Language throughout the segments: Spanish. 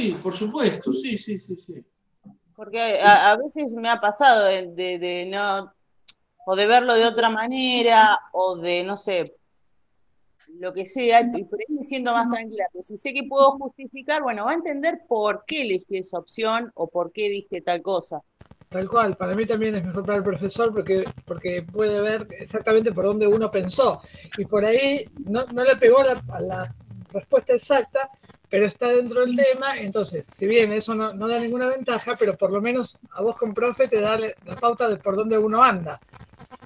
sí, por supuesto, sí, sí, sí, sí. Porque a veces me ha pasado de no, o de verlo de otra manera, o de, no sé, lo que sea, y por ahí me siento más tranquila. Pero si sé que puedo justificar, bueno, va a entender por qué elegí esa opción o por qué dije tal cosa. Tal cual, para mí también es mejor para el profesor porque puede ver exactamente por dónde uno pensó. Y por ahí no le pegó a la respuesta exacta, pero está dentro del tema. Entonces, si bien eso no da ninguna ventaja, pero por lo menos a vos con profe te da la pauta de por dónde uno anda.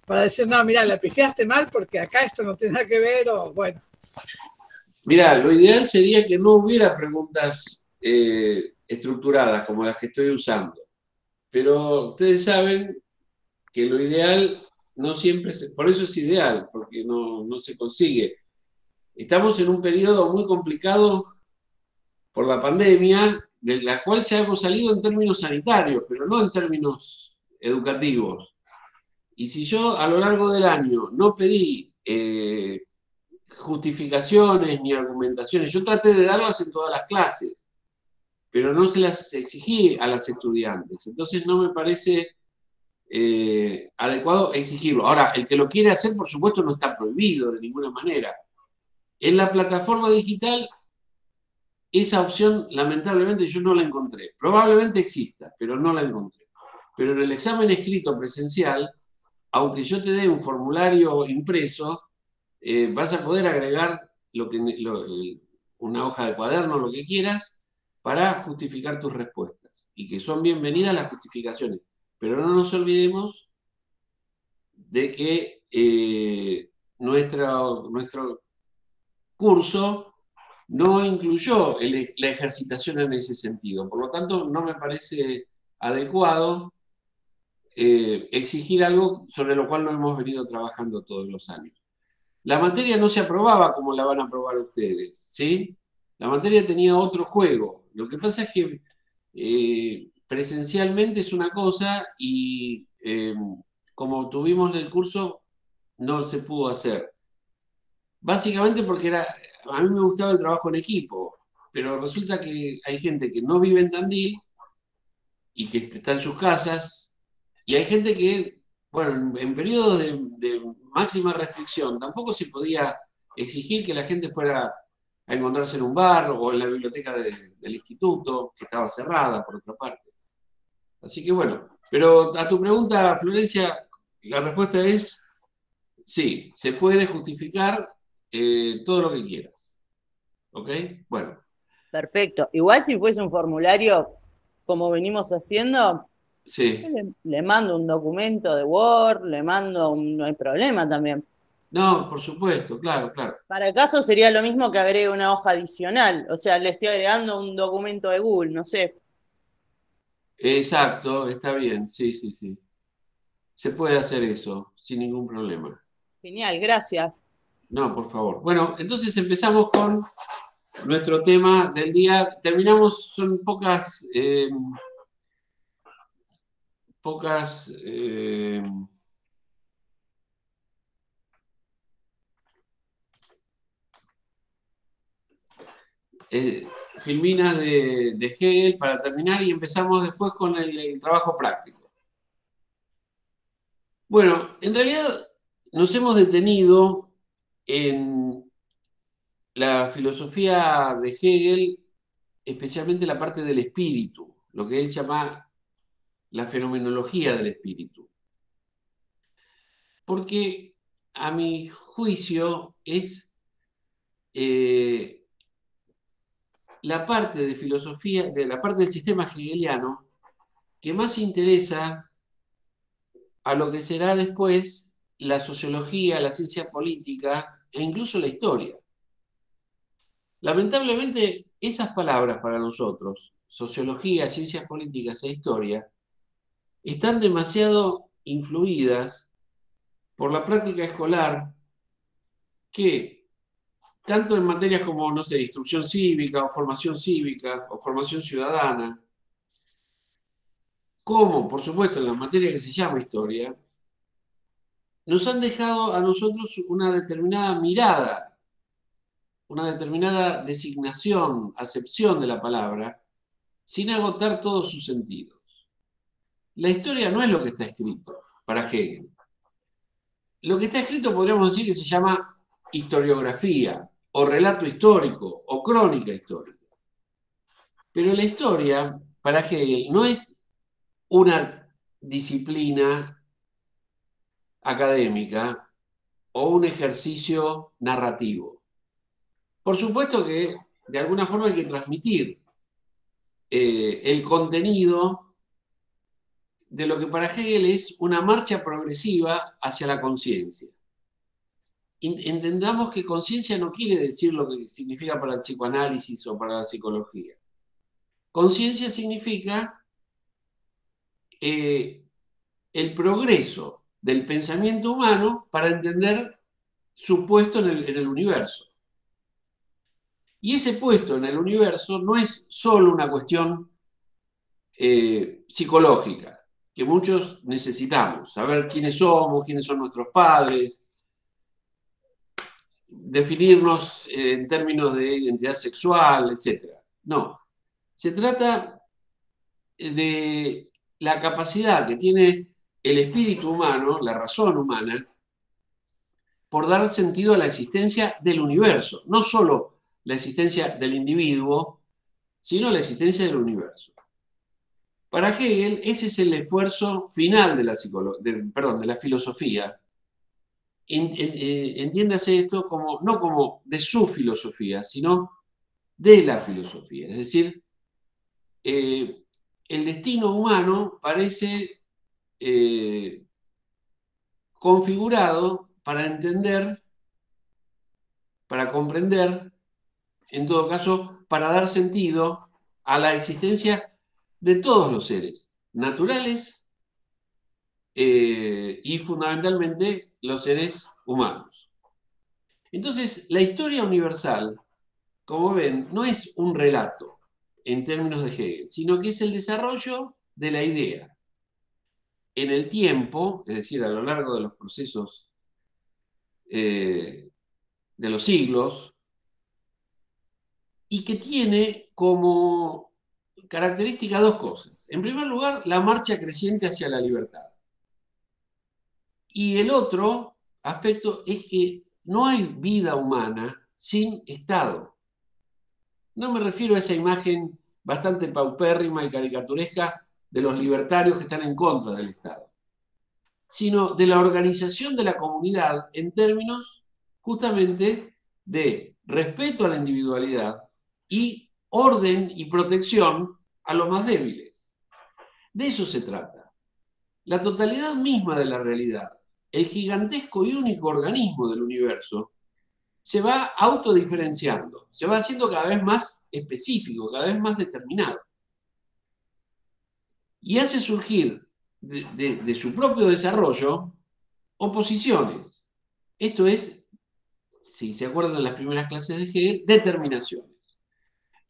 Para decir, no, mira, la pifiaste mal porque acá esto no tiene nada que ver, o bueno. Mirá, lo ideal sería que no hubiera preguntas estructuradas como las que estoy usando. Pero ustedes saben que lo ideal no siempre por eso es ideal, porque no se consigue. Estamos en un periodo muy complicado por la pandemia, de la cual ya hemos salido en términos sanitarios, pero no en términos educativos. Y si yo a lo largo del año no pedí justificaciones ni argumentaciones, yo traté de darlas en todas las clases, pero no se las exigí a las estudiantes. Entonces no me parece adecuado exigirlo. Ahora, el que lo quiere hacer, por supuesto, no está prohibido de ninguna manera. En la plataforma digital, esa opción, lamentablemente, yo no la encontré. Probablemente exista, pero no la encontré. Pero en el examen escrito presencial, aunque yo te dé un formulario impreso, vas a poder agregar una hoja de cuaderno, lo que quieras, para justificar tus respuestas. Y que son bienvenidas las justificaciones. Pero no nos olvidemos de que nuestro curso no incluyó la ejercitación en ese sentido. Por lo tanto, no me parece adecuado exigir algo sobre lo cual no hemos venido trabajando todos los años. La materia no se aprobaba como la van a aprobar ustedes, ¿sí? La materia tenía otro juego. Lo que pasa es que presencialmente es una cosa y como tuvimos el curso no se pudo hacer. Básicamente porque a mí me gustaba el trabajo en equipo, pero resulta que hay gente que no vive en Tandil y que está en sus casas, y hay gente que, bueno, en periodos de máxima restricción, tampoco se podía exigir que la gente fuera a encontrarse en un bar o en la biblioteca del instituto, que estaba cerrada por otra parte. Así que bueno, pero a tu pregunta, Florencia, la respuesta es sí, se puede justificar todo lo que quieras. ¿Ok? Bueno, Perfecto. Igual si fuese un formulario como venimos haciendo, yo sí. le mando un documento de Word, le mando no hay problema también. No, por supuesto, claro, claro. Para el caso sería lo mismo que agregue una hoja adicional, o sea, le estoy agregando un documento de Google, no sé. Exacto, está bien, sí, sí, sí. Se puede hacer eso sin ningún problema. Genial, gracias. No, por favor. Bueno, entonces empezamos con nuestro tema del día. Terminamos, son pocas filminas de Hegel para terminar y empezamos después con el trabajo práctico. Bueno, en realidad nos hemos detenido en la filosofía de Hegel, especialmente la parte del espíritu, lo que él llama la fenomenología del espíritu. Porque a mi juicio es la parte de filosofía, de la parte del sistema hegeliano que más interesa a lo que será después la sociología, la ciencia política e incluso la historia. Lamentablemente, esas palabras para nosotros, sociología, ciencias políticas e historia, están demasiado influidas por la práctica escolar que, tanto en materias como, no sé, instrucción cívica o formación ciudadana, como, por supuesto, en la materia que se llama historia, nos han dejado a nosotros una determinada mirada, una determinada designación, acepción de la palabra, sin agotar todos sus sentidos. La historia no es lo que está escrito para Hegel. Lo que está escrito podríamos decir que se llama historiografía, o relato histórico, o crónica histórica. Pero la historia, para Hegel, no es una disciplina académica o un ejercicio narrativo. Por supuesto que de alguna forma hay que transmitir el contenido de lo que para Hegel es una marcha progresiva hacia la conciencia. Entendamos que conciencia no quiere decir lo que significa para el psicoanálisis o para la psicología. Conciencia significa el progreso del pensamiento humano para entender su puesto en el universo. Y ese puesto en el universo no es solo una cuestión psicológica, que muchos necesitamos, saber quiénes somos, quiénes son nuestros padres, definirnos en términos de identidad sexual, etc. No, se trata de la capacidad que tiene el espíritu humano, la razón humana, por dar sentido a la existencia del universo, no solo la existencia del individuo, sino la existencia del universo. Para Hegel, ese es el esfuerzo final de la filosofía. Entiéndase esto como, no como de su filosofía, sino de la filosofía. Es decir, el destino humano parece configurado para entender, para comprender, en todo caso, para dar sentido a la existencia de todos los seres naturales y fundamentalmente los seres humanos. Entonces, la historia universal, como ven, no es un relato en términos de Hegel, sino que es el desarrollo de la idea en el tiempo, es decir, a lo largo de los procesos de los siglos, y que tiene como característica dos cosas. En primer lugar, la marcha creciente hacia la libertad. Y el otro aspecto es que no hay vida humana sin Estado. No me refiero a esa imagen bastante paupérrima y caricaturesca de los libertarios que están en contra del Estado, sino de la organización de la comunidad en términos justamente de respeto a la individualidad y orden y protección a los más débiles. De eso se trata. La totalidad misma de la realidad, el gigantesco y único organismo del universo, se va autodiferenciando, se va haciendo cada vez más específico, cada vez más determinado. Y hace surgir de su propio desarrollo oposiciones. Esto es, si se acuerdan de las primeras clases de Hegel, determinaciones.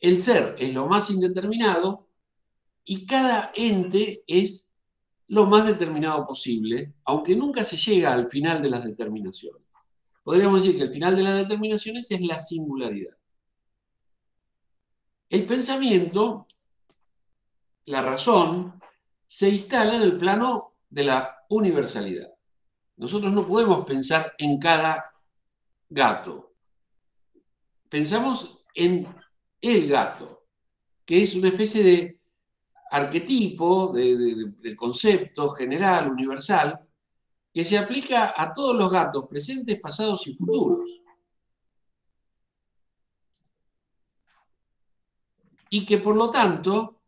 El ser es lo más indeterminado y cada ente es lo más determinado posible, aunque nunca se llega al final de las determinaciones. Podríamos decir que el final de las determinaciones es la singularidad. El pensamiento, la razón, se instala en el plano de la universalidad. Nosotros no podemos pensar en cada gato. Pensamos en el gato, que es una especie de arquetipo, de concepto general, universal, que se aplica a todos los gatos presentes, pasados y futuros. Y que por lo tanto,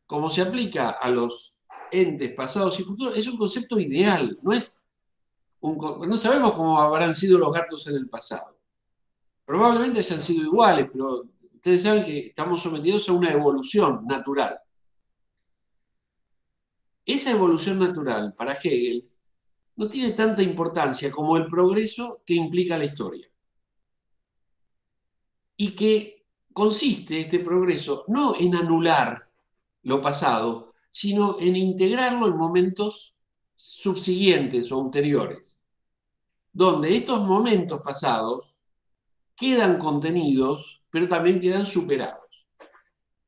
como se aplica a los entes pasados y futuros, es un concepto ideal, no sabemos cómo habrán sido los gatos en el pasado. Probablemente hayan sido iguales, pero ustedes saben que estamos sometidos a una evolución natural. Esa evolución natural, para Hegel, no tiene tanta importancia como el progreso que implica la historia. Y que consiste este progreso no en anular lo pasado, sino en integrarlo en momentos subsiguientes o ulteriores, donde estos momentos pasados quedan contenidos, pero también quedan superados.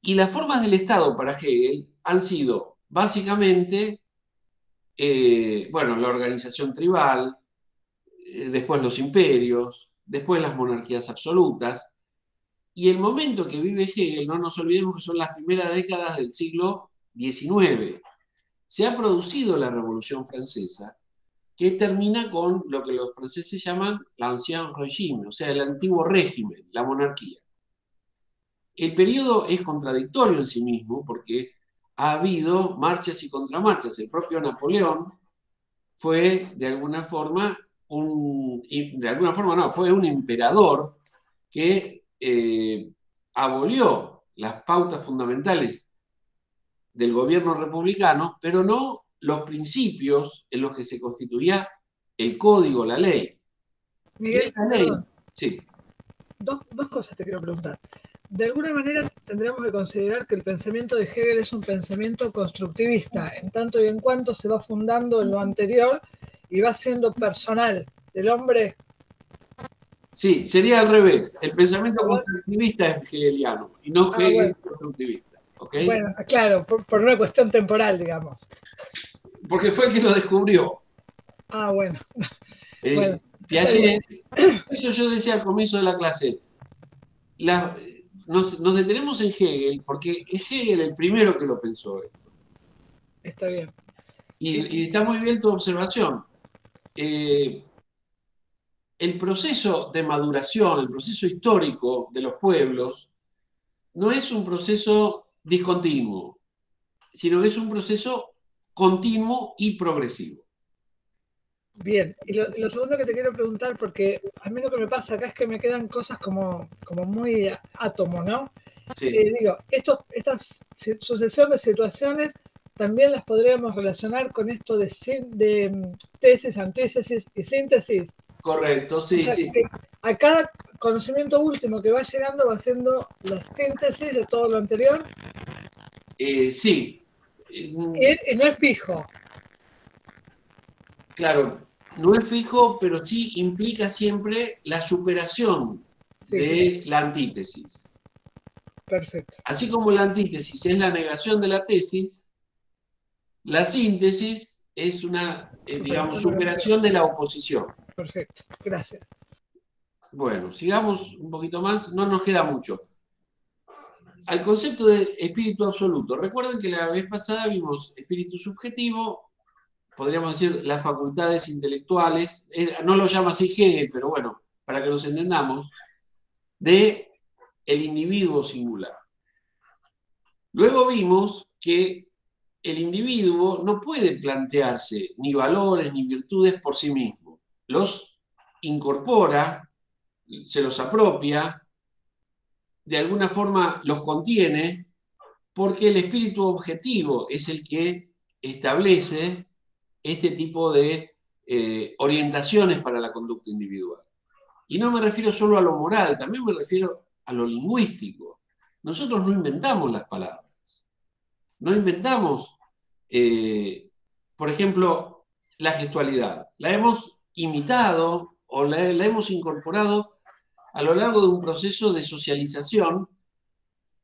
Y las formas del Estado para Hegel han sido básicamente, bueno, la organización tribal, después los imperios, después las monarquías absolutas. Y el momento que vive Hegel, no nos olvidemos que son las primeras décadas del siglo XIX. Se ha producido la Revolución Francesa, que termina con lo que los franceses llaman l'Ancien Régime, o sea, el antiguo régimen, la monarquía. El periodo es contradictorio en sí mismo porque ha habido marchas y contramarchas. El propio Napoleón fue, de alguna forma, fue un emperador que abolió las pautas fundamentales del gobierno republicano, pero no los principios en los que se constituía el código, la ley. Miguel, esta ley, sí. Dos cosas te quiero preguntar. De alguna manera tendríamos que considerar que el pensamiento de Hegel es un pensamiento constructivista, en tanto y en cuanto se va fundando en lo anterior y va siendo personal del hombre. Sí, sería al revés. El pensamiento constructivista es hegeliano y no Hegel constructivista. ¿Okay? Bueno, claro, por una cuestión temporal, digamos. Porque fue el que lo descubrió. Bueno. Bueno, Piaget, eso yo decía al comienzo de la clase. Nos detenemos en Hegel porque es Hegel el primero que lo pensó esto. Está bien. Y está muy bien tu observación. El proceso de maduración, el proceso histórico de los pueblos, no es un proceso discontinuo, sino que es un proceso continuo y progresivo. Bien, y lo segundo que te quiero preguntar, porque a mí lo que me pasa acá es que me quedan cosas como muy átomo, ¿no? Sí. Digo, estas sucesión de situaciones también las podríamos relacionar con esto de tesis, antítesis y síntesis. Correcto, sí, o sea, sí. Que a cada conocimiento último que va llegando va siendo la síntesis de todo lo anterior. Sí. Y no es fijo. Claro, no es fijo, pero sí implica siempre la superación de la antítesis. Perfecto. Así como la antítesis es la negación de la tesis, la síntesis es una, digamos, superación de la oposición. Perfecto, gracias. Bueno, sigamos un poquito más, no nos queda mucho. Al concepto de espíritu absoluto. Recuerden que la vez pasada vimos espíritu subjetivo, podríamos decir las facultades intelectuales, no lo llama así Hegel, pero bueno, para que nos entendamos, de el individuo singular. Luego vimos que el individuo no puede plantearse ni valores ni virtudes por sí mismo. Los incorpora, se los apropia, de alguna forma los contiene, porque el espíritu objetivo es el que establece este tipo de orientaciones para la conducta individual. Y no me refiero solo a lo moral, también me refiero a lo lingüístico. Nosotros no inventamos las palabras. No inventamos, por ejemplo, la gestualidad. La hemos imitado o la hemos incorporado a lo largo de un proceso de socialización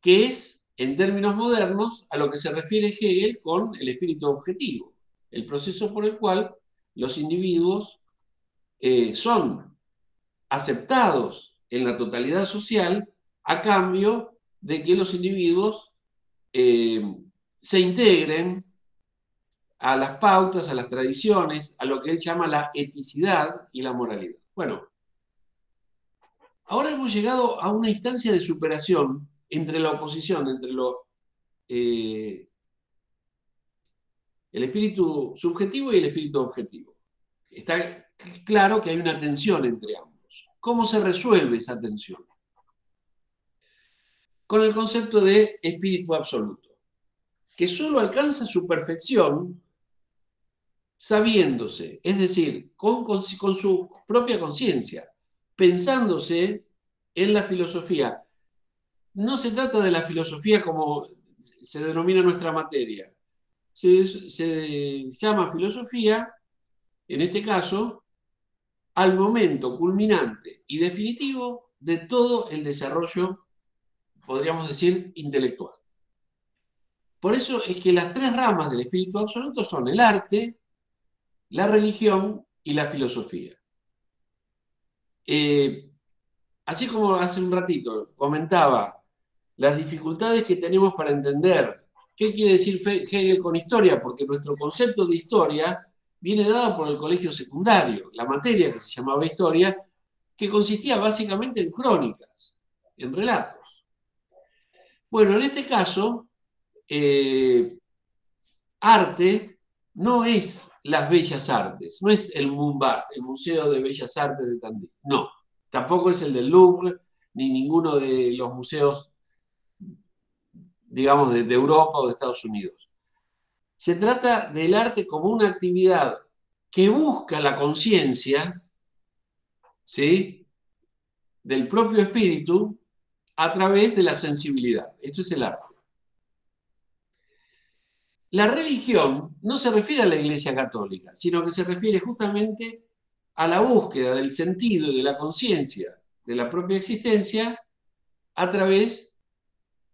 que es, en términos modernos, a lo que se refiere Hegel con el espíritu objetivo, el proceso por el cual los individuos son aceptados en la totalidad social a cambio de que los individuos se integren a las pautas, a las tradiciones, a lo que él llama la eticidad y la moralidad. Bueno, ahora hemos llegado a una instancia de superación entre la oposición, entre el espíritu subjetivo y el espíritu objetivo. Está claro que hay una tensión entre ambos. ¿Cómo se resuelve esa tensión? Con el concepto de espíritu absoluto, que solo alcanza su perfección sabiéndose, es decir, con su propia conciencia, pensándose en la filosofía. No se trata de la filosofía como se denomina nuestra materia. Se llama filosofía, en este caso, al momento culminante y definitivo de todo el desarrollo, podríamos decir, intelectual. Por eso es que las tres ramas del espíritu absoluto son el arte, la religión y la filosofía. Así como hace un ratito comentaba las dificultades que tenemos para entender qué quiere decir Hegel con historia, porque nuestro concepto de historia viene dado por el colegio secundario, la materia que se llamaba historia, que consistía básicamente en crónicas, en relatos. Bueno, en este caso, arte no es las bellas artes, no es el MUMBAT, el Museo de Bellas Artes de Tandil, no, tampoco es el del Louvre, ni ninguno de los museos, digamos, de Europa o de Estados Unidos. Se trata del arte como una actividad que busca la conciencia, ¿sí?, del propio espíritu a través de la sensibilidad. Esto es el arte. La religión no se refiere a la Iglesia Católica, sino que se refiere justamente a la búsqueda del sentido y de la conciencia de la propia existencia a través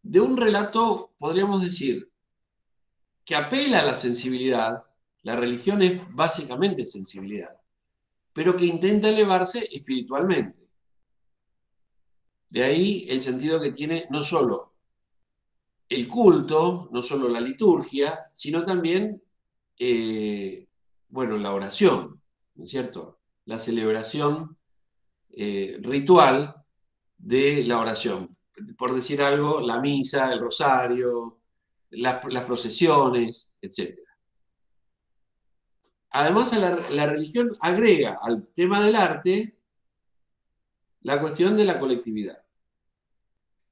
de un relato, podríamos decir, que apela a la sensibilidad. La religión es básicamente sensibilidad, pero que intenta elevarse espiritualmente. De ahí el sentido que tiene no solo el culto, no solo la liturgia, sino también, bueno, la oración, ¿no es cierto? La celebración ritual de la oración. Por decir algo, la misa, el rosario, las procesiones, etc. Además, la religión agrega al tema del arte la cuestión de la colectividad.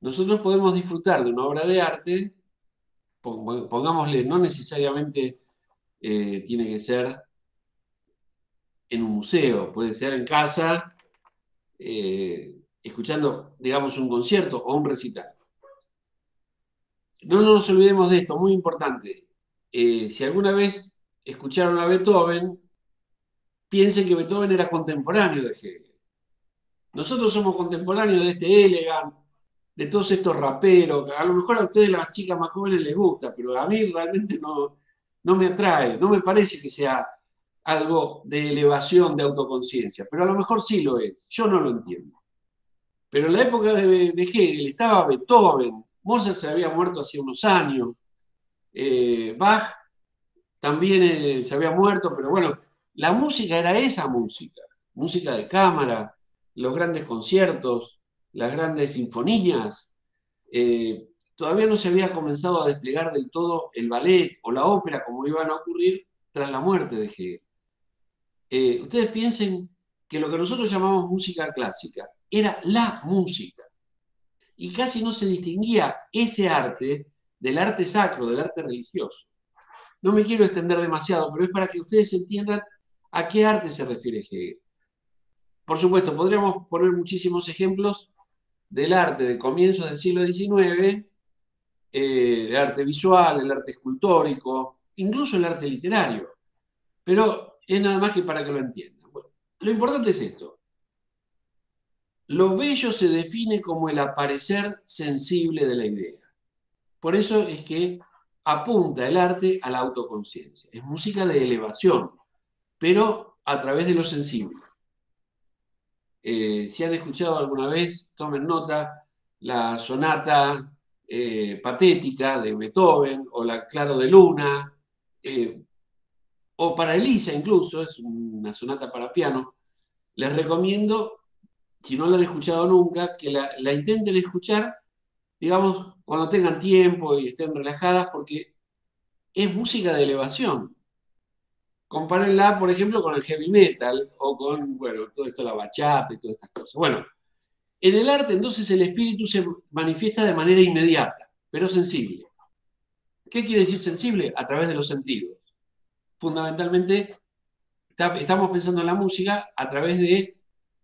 Nosotros podemos disfrutar de una obra de arte, pongámosle, no necesariamente tiene que ser en un museo, puede ser en casa, escuchando, digamos, un concierto o un recital. No nos olvidemos de esto, muy importante. Si alguna vez escucharon a Beethoven, piensen que Beethoven era contemporáneo de Hegel. Nosotros somos contemporáneos de este Elegant, de todos estos raperos, que a lo mejor a ustedes, las chicas más jóvenes, les gusta, pero a mí realmente no me atrae, no me parece que sea algo de elevación, de autoconciencia, pero a lo mejor sí lo es, yo no lo entiendo. Pero en la época de Hegel estaba Beethoven, Mozart se había muerto hace unos años, Bach también se había muerto, pero bueno, la música era esa música de cámara, los grandes conciertos, las grandes sinfonías. Todavía no se había comenzado a desplegar del todo el ballet o la ópera como iban a ocurrir tras la muerte de Hegel. Ustedes piensen que lo que nosotros llamamos música clásica era la música, y casi no se distinguía ese arte del arte sacro, del arte religioso. No me quiero extender demasiado, pero es para que ustedes entiendan a qué arte se refiere Hegel. Por supuesto, podríamos poner muchísimos ejemplos del arte de comienzos del siglo XIX, el arte visual, el arte escultórico, incluso el arte literario, pero es nada más que para que lo entiendan. Bueno, lo importante es esto. Lo bello se define como el aparecer sensible de la idea. Por eso es que apunta el arte a la autoconciencia. Es música de elevación, pero a través de lo sensible. Si han escuchado alguna vez, tomen nota, la sonata patética de Beethoven, o la Claro de Luna, o para Elisa incluso, es una sonata para piano. Les recomiendo, si no la han escuchado nunca, que la intenten escuchar, digamos, cuando tengan tiempo y estén relajadas, porque es música de elevación. Compárenla, por ejemplo, con el heavy metal o con, bueno, todo esto, la bachata y todas estas cosas. Bueno, en el arte, entonces, el espíritu se manifiesta de manera inmediata, pero sensible. ¿Qué quiere decir sensible? A través de los sentidos. Fundamentalmente, estamos pensando en la música a través de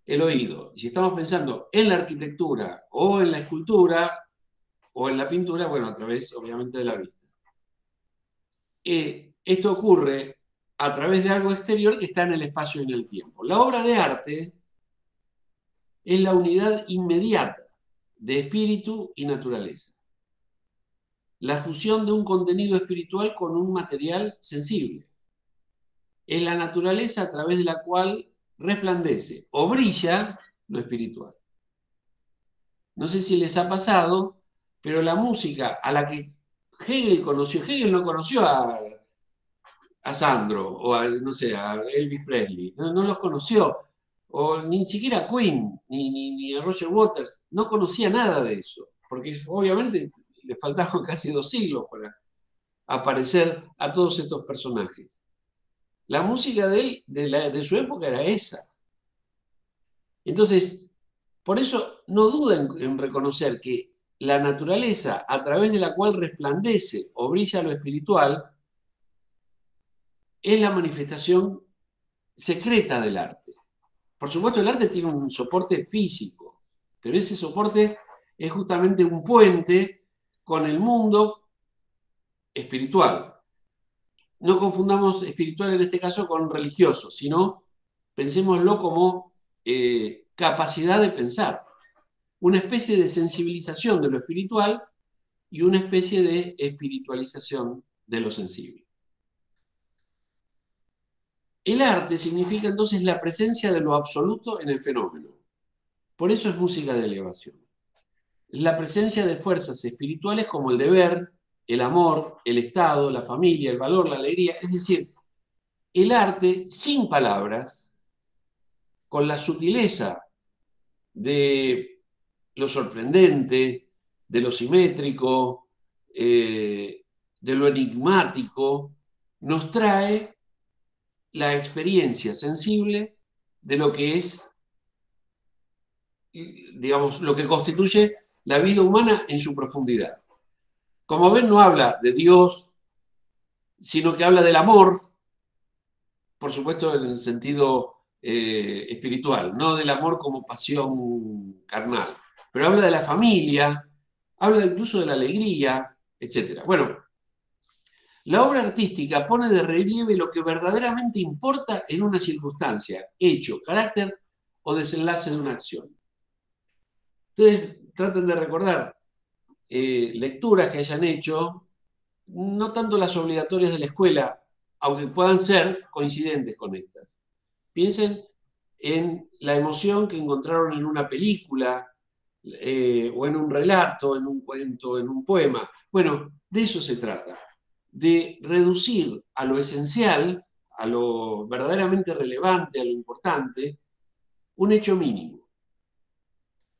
el oído. Y si estamos pensando en la arquitectura o en la escultura o en la pintura, bueno, a través, obviamente, de la vista. Esto ocurre a través de algo exterior que está en el espacio y en el tiempo. La obra de arte es la unidad inmediata de espíritu y naturaleza. la fusión de un contenido espiritual con un material sensible. Es la naturaleza a través de la cual resplandece o brilla lo espiritual. No sé si les ha pasado, pero la música a la que Hegel no conoció a Sandro o no sé, a Elvis Presley, no los conoció, o ni siquiera a Queen, ni a Roger Waters, no conocía nada de eso, porque obviamente le faltaban casi 2 siglos para aparecer a todos estos personajes. La música de él, de su época, era esa. Entonces, por eso no duden en reconocer que la naturaleza a través de la cual resplandece o brilla lo espiritual es la manifestación secreta del arte. Por supuesto, el arte tiene un soporte físico, pero ese soporte es justamente un puente con el mundo espiritual. No confundamos espiritual en este caso con religioso, sino pensémoslo como capacidad de pensar, una especie de sensibilización de lo espiritual y una especie de espiritualización de lo sensible. El arte significa entonces la presencia de lo absoluto en el fenómeno. Por eso es música de elevación. Es la presencia de fuerzas espirituales como el deber, el amor, el estado, la familia, el valor, la alegría. Es decir, el arte sin palabras, con la sutileza de lo sorprendente, de lo simétrico, de lo enigmático, nos trae la experiencia sensible de lo que es, digamos, lo que constituye la vida humana en su profundidad. Como ven, no habla de Dios, sino que habla del amor, por supuesto en el sentido espiritual, no del amor como pasión carnal, pero habla de la familia, habla incluso de la alegría, etc. Bueno, la obra artística pone de relieve lo que verdaderamente importa en una circunstancia, hecho, carácter o desenlace de una acción. Ustedes traten de recordar lecturas que hayan hecho, no tanto las obligatorias de la escuela, aunque puedan ser coincidentes con estas. Piensen en la emoción que encontraron en una película, o en un relato, en un cuento, en un poema. Bueno, de eso se trata, de reducir a lo esencial, a lo verdaderamente relevante, a lo importante, un hecho mínimo.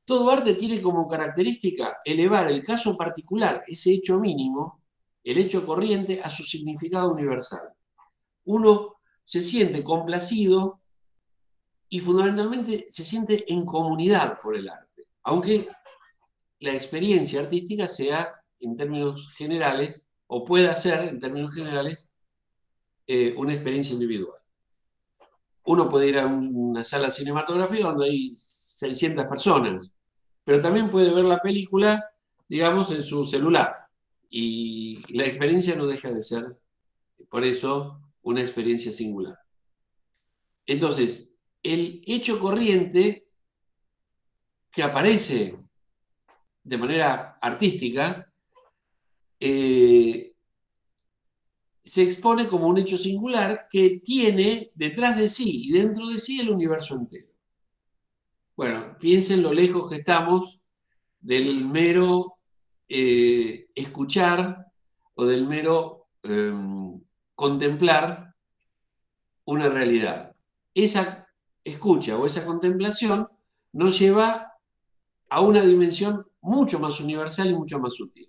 Todo arte tiene como característica elevar el caso particular, ese hecho mínimo, el hecho corriente, a su significado universal. Uno se siente complacido y fundamentalmente se siente en comunidad por el arte, aunque la experiencia artística sea en términos generales, o pueda ser en términos generales, una experiencia individual. Uno puede ir a una sala cinematográfica donde hay 600 personas, pero también puede ver la película, digamos, en su celular. Y la experiencia no deja de ser, por eso, una experiencia singular. Entonces, el hecho corriente que aparece de manera artística se expone como un hecho singular que tiene detrás de sí y dentro de sí el universo entero. Bueno, piensen lo lejos que estamos del mero escuchar o del mero contemplar una realidad. Esa escucha o esa contemplación nos lleva a una dimensión mucho más universal y mucho más sutil.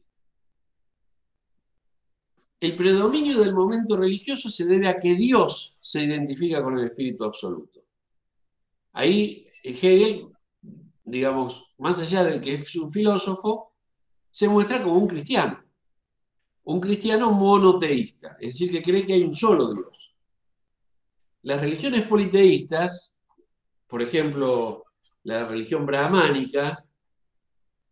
El predominio del momento religioso se debe a que Dios se identifica con el espíritu absoluto. Ahí Hegel, digamos, más allá de que es un filósofo, se muestra como un cristiano monoteísta, es decir, que cree que hay un solo Dios. Las religiones politeístas, por ejemplo, la religión brahmánica,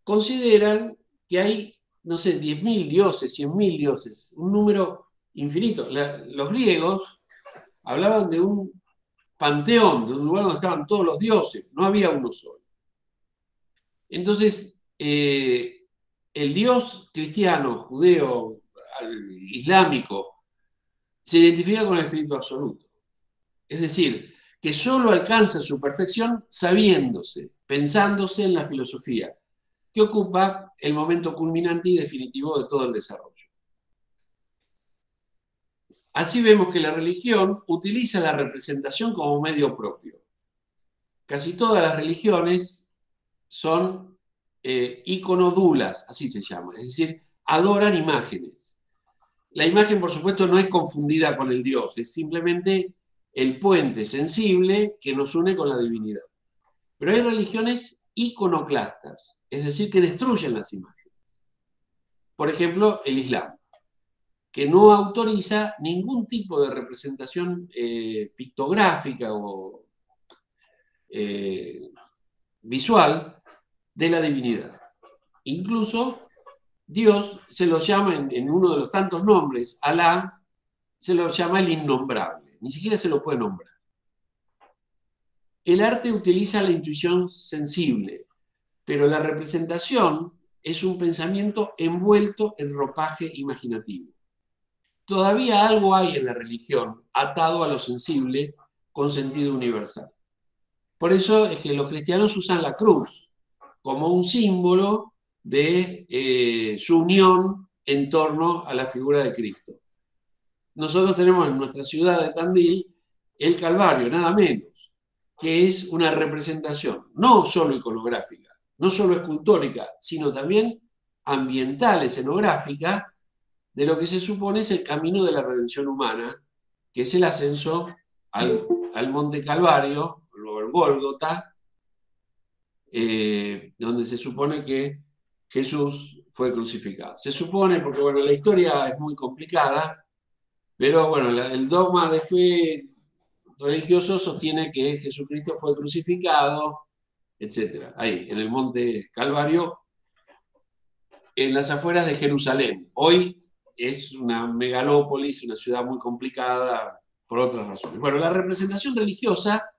consideran que hay, no sé, 10.000 dioses, 100.000 dioses, un número infinito. Los griegos hablaban de un panteón, de un lugar donde estaban todos los dioses, no había uno solo. Entonces, el el Dios cristiano, judeo, islámico, se identifica con el espíritu absoluto. Es decir, que solo alcanza su perfección sabiéndose, pensándose en la filosofía, que ocupa el momento culminante y definitivo de todo el desarrollo. Así vemos que la religión utiliza la representación como medio propio. Casi todas las religiones son iconodulas, así se llama, es decir, adoran imágenes. La imagen, por supuesto, no es confundida con el Dios, es simplemente el puente sensible que nos une con la divinidad. Pero hay religiones iconoclastas, es decir, que destruyen las imágenes. Por ejemplo, el Islam, que no autoriza ningún tipo de representación pictográfica o visual de la divinidad. Incluso Dios se lo llama en uno de los tantos nombres, Alá, se lo llama el innombrable, ni siquiera se lo puede nombrar. El arte utiliza la intuición sensible, pero la representación es un pensamiento envuelto en ropaje imaginativo. Todavía algo hay en la religión atado a lo sensible con sentido universal. Por eso es que los cristianos usan la cruz como un símbolo de su unión en torno a la figura de Cristo. Nosotros tenemos en nuestra ciudad de Tandil el Calvario, nada menos, que es una representación no solo iconográfica, no solo escultórica, sino también ambiental, escenográfica, de lo que se supone es el camino de la redención humana, que es el ascenso al Monte Calvario, o el Gólgota, donde se supone que Jesús fue crucificado. Se supone, porque bueno, la historia es muy complicada, pero bueno, el dogma de fe religioso sostiene que Jesucristo fue crucificado, etc. Ahí, en el Monte Calvario, en las afueras de Jerusalén. Hoy es una megalópolis, una ciudad muy complicada por otras razones. Bueno, la representación religiosa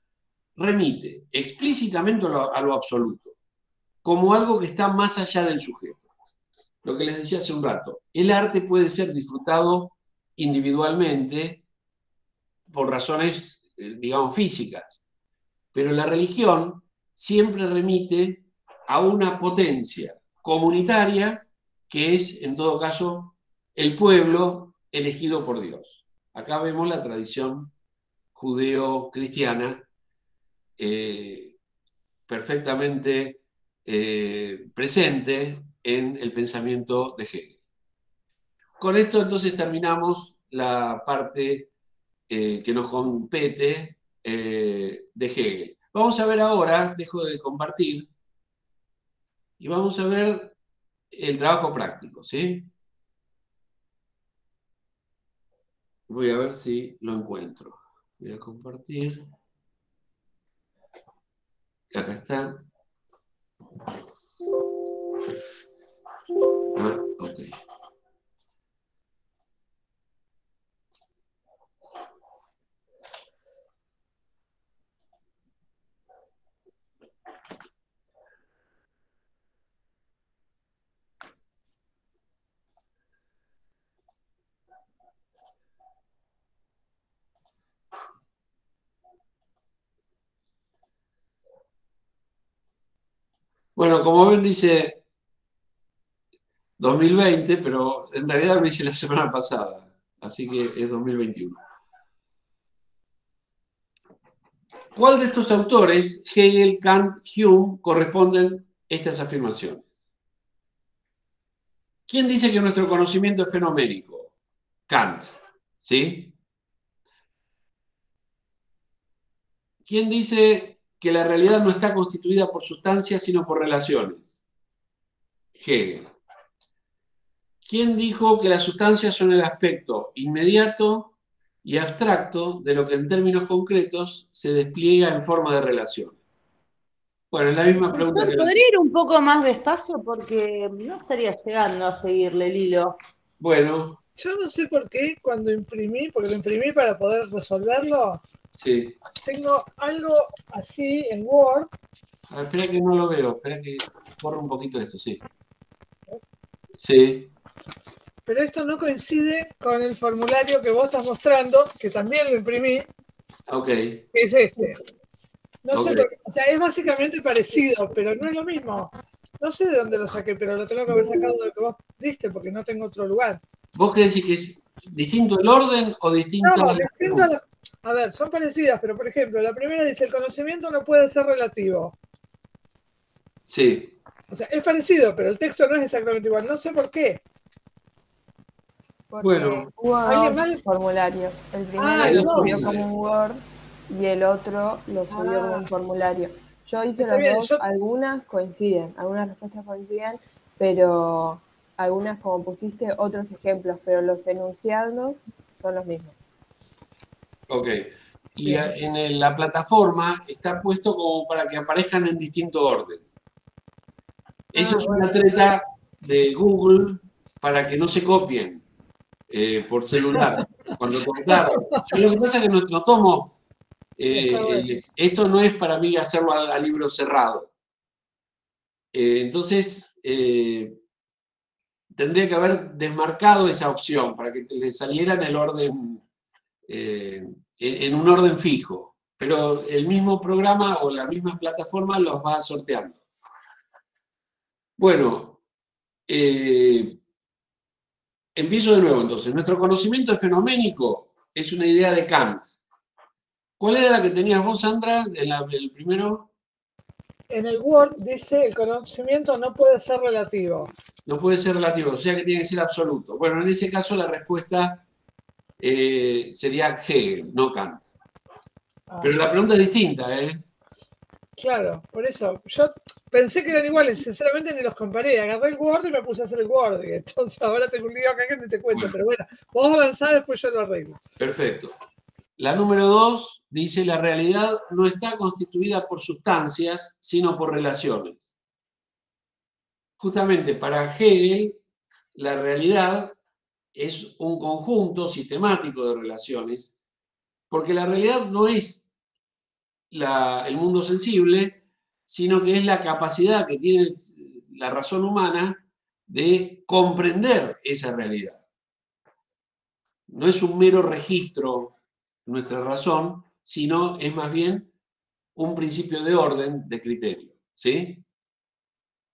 remite explícitamente a lo absoluto, como algo que está más allá del sujeto. Lo que les decía hace un rato, el arte puede ser disfrutado individualmente por razones, digamos, físicas, pero la religión siempre remite a una potencia comunitaria que es, en todo caso, el pueblo elegido por Dios. Acá vemos la tradición judeo-cristiana perfectamente presente en el pensamiento de Hegel. Con esto entonces terminamos la parte que nos compete de Hegel. Vamos a ver ahora, dejo de compartir, y vamos a ver el trabajo práctico, ¿sí? Voy a ver si lo encuentro. Voy a compartir. Acá está. Ah, ok. Bueno, como ven dice 2020, pero en realidad lo hice la semana pasada, así que es 2021. ¿Cuál de estos autores, Hegel, Kant, Hume, corresponden estas afirmaciones? ¿Quién dice que nuestro conocimiento es fenoménico? Kant, ¿sí? ¿Quién dice que la realidad no está constituida por sustancias, sino por relaciones? Hegel. ¿Quién dijo que las sustancias son el aspecto inmediato y abstracto de lo que en términos concretos se despliega en forma de relaciones? Bueno, es la misma pregunta que... ¿Podría ir un poco más despacio? Porque no estaría llegando a seguirle el hilo. Bueno. Yo no sé por qué cuando imprimí, porque lo imprimí para poder resolverlo, sí. Tengo algo así en Word. Espera que no lo veo, espera que borro un poquito esto, sí. Sí. Pero esto no coincide con el formulario que vos estás mostrando, que también lo imprimí, Ok. que es este. No sé, Ok. o sea, es básicamente parecido, pero no es lo mismo. No sé de dónde lo saqué, pero lo tengo que haber sacado de lo que vos diste, porque no tengo otro lugar. ¿Vos qué decís que es distinto el orden o distinta? No, distinto a ver, son parecidas, pero por ejemplo, la primera dice, el conocimiento no puede ser relativo. Sí. O sea, es parecido, pero el texto no es exactamente igual. No sé por qué. Porque Bueno. hubo ¿Alguien dos más? formularios. El primero hay lo dos. subió como un Word y el otro lo subió como un formulario. Yo hice Está los bien, dos, algunas coinciden, algunas respuestas coinciden, pero algunas como pusiste otros ejemplos, pero los enunciados son los mismos. Ok. Y Bien. en la plataforma está puesto como para que aparezcan en distinto orden. Eso es una treta de Google para que no se copien por celular. Claro, yo lo que pasa es que no tomo. Esto no es para mí hacerlo a libro cerrado. Entonces, tendría que haber desmarcado esa opción para que le saliera en el orden, en un orden fijo. Pero el mismo programa o la misma plataforma los va sorteando. Bueno, empiezo de nuevo entonces. Nuestro conocimiento fenoménico es una idea de Kant. ¿Cuál era la que tenías vos, Sandra, el primero? En el Word dice, el conocimiento no puede ser relativo. No puede ser relativo, o sea que tiene que ser absoluto. Bueno, en ese caso la respuesta sería Hegel, no Kant. Pero la pregunta es distinta, ¿eh? Claro, por eso. Yo pensé que eran iguales, sinceramente ni los comparé. Agarré el Word y me puse a hacer el Word. Y entonces ahora tengo un lío acá que ni te cuento. Pero bueno, vos avanzás, después yo lo arreglo. Perfecto. La número 2 dice, la realidad no está constituida por sustancias, sino por relaciones. Justamente para Hegel, la realidad es un conjunto sistemático de relaciones, porque la realidad no es el mundo sensible, sino que es la capacidad que tiene la razón humana de comprender esa realidad. No es un mero registro nuestra razón, sino es más bien un principio de orden, de criterio. ¿Sí?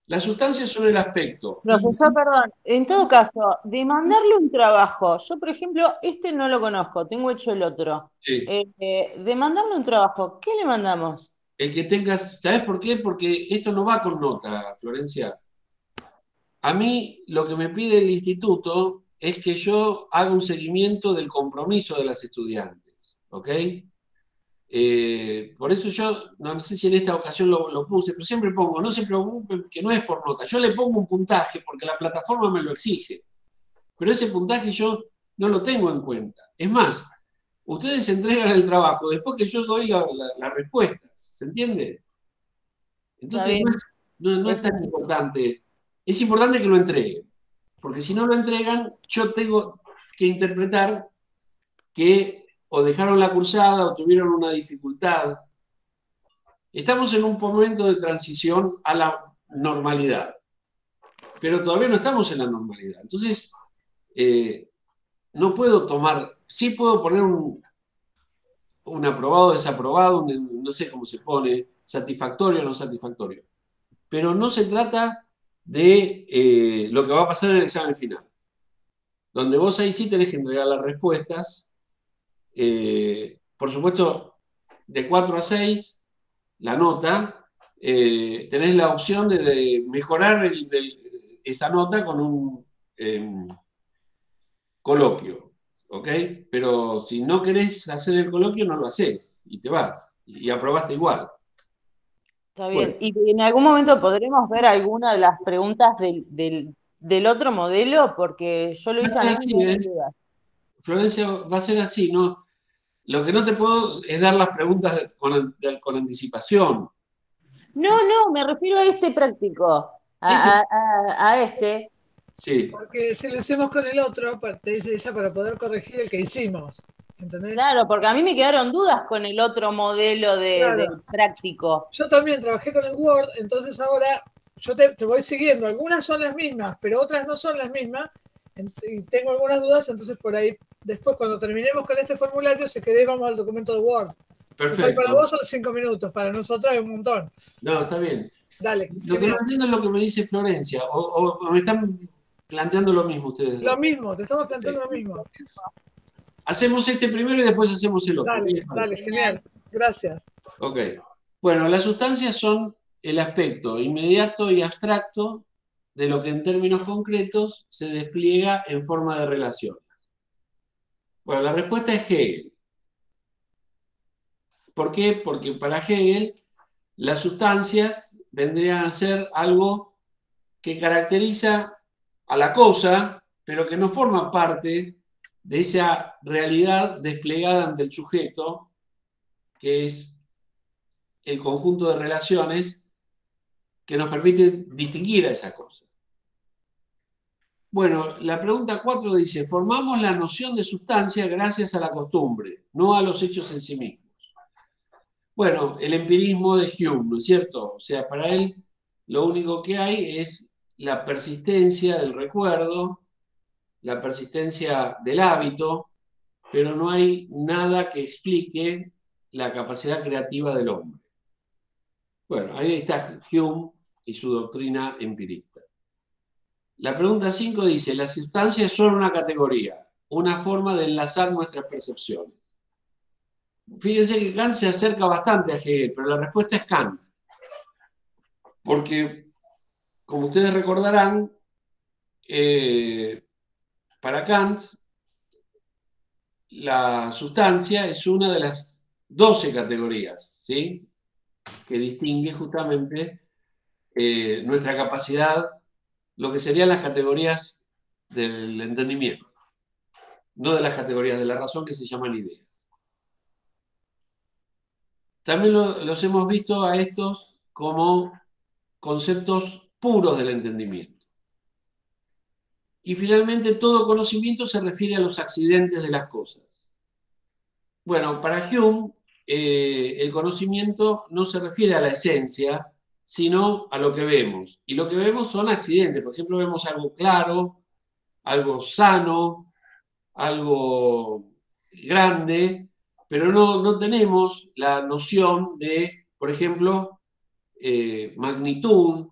Las sustancias son el aspecto. Profesor, perdón, en todo caso, de mandarle un trabajo, yo por ejemplo, este no lo conozco, tengo hecho el otro. Sí. De mandarle un trabajo, ¿qué le mandamos? El que tengas, ¿sabes por qué? Porque esto no va con nota, Florencia. A mí lo que me pide el instituto es que yo haga un seguimiento del compromiso de las estudiantes, ¿ok? Por eso yo, no sé si en esta ocasión lo puse, pero siempre pongo, no se preocupen, que no es por nota. Yo le pongo un puntaje porque la plataforma me lo exige, pero ese puntaje yo no lo tengo en cuenta. Es más, ustedes entregan el trabajo después que yo doy las respuestas, ¿se entiende? Entonces no es tan importante. Es importante que lo entreguen, porque si no lo entregan, yo tengo que interpretar que o dejaron la cursada o tuvieron una dificultad. Estamos en un momento de transición a la normalidad, pero todavía no estamos en la normalidad. Entonces, no puedo tomar, sí puedo poner un aprobado, desaprobado, no sé cómo se pone, satisfactorio o no satisfactorio. Pero no se trata de lo que va a pasar en el examen final, donde vos ahí sí tenés que entregar las respuestas. Por supuesto, de 4 a 6, la nota, tenés la opción de mejorar esa nota con un coloquio, ¿ok? Pero si no querés hacer el coloquio, no lo haces y te vas y aprobaste igual. Está bien. ¿Y en algún momento podremos ver alguna de las preguntas del otro modelo? Porque yo lo hice a mí. Florencia, va a ser así, ¿no? Lo que no te puedo es dar las preguntas con anticipación. No, me refiero a este práctico, a este. Sí. Porque si lo hicimos con el otro, te dice ella para poder corregir el que hicimos. ¿Entendés? Claro, porque a mí me quedaron dudas con el otro modelo del práctico. Yo también trabajé con el Word, entonces ahora yo te voy siguiendo. Algunas son las mismas, pero otras no son las mismas. Y tengo algunas dudas, entonces por ahí, después cuando terminemos con este formulario, si querés, vamos al documento de Word. Perfecto. Para vos son 5 minutos, para nosotros es un montón. No, está bien. Dale. Lo que no entiendo es lo que me dice Florencia, o me están planteando lo mismo ustedes. Lo mismo, te estamos planteando lo mismo. Hacemos este primero y después hacemos el otro. Dale, genial. Gracias. Ok. Bueno, las sustancias son el aspecto inmediato y abstracto de lo que en términos concretos se despliega en forma de relaciones. Bueno, la respuesta es Hegel. ¿Por qué? Porque para Hegel las sustancias vendrían a ser algo que caracteriza a la cosa, pero que no forma parte de esa realidad desplegada ante el sujeto, que es el conjunto de relaciones que nos permiten distinguir a esa cosa. Bueno, la pregunta 4 dice, formamos la noción de sustancia gracias a la costumbre, no a los hechos en sí mismos. Bueno, el empirismo de Hume, ¿no es cierto? O sea, para él lo único que hay es la persistencia del recuerdo, la persistencia del hábito, pero no hay nada que explique la capacidad creativa del hombre. Bueno, ahí está Hume y su doctrina empirista. La pregunta 5 dice, las sustancias son una categoría, una forma de enlazar nuestras percepciones. Fíjense que Kant se acerca bastante a Hegel, pero la respuesta es Kant. Porque, como ustedes recordarán, para Kant, la sustancia es una de las 12 categorías, ¿sí?, que distingue justamente nuestra capacidad, lo que serían las categorías del entendimiento, no de las categorías de la razón que se llaman ideas. También los hemos visto a estos como conceptos puros del entendimiento. Y finalmente, todo conocimiento se refiere a los accidentes de las cosas. Bueno, para Hume, el conocimiento no se refiere a la esencia, sino a lo que vemos. Y lo que vemos son accidentes. Por ejemplo, vemos algo claro, algo sano, algo grande, pero no tenemos la noción de, por ejemplo, magnitud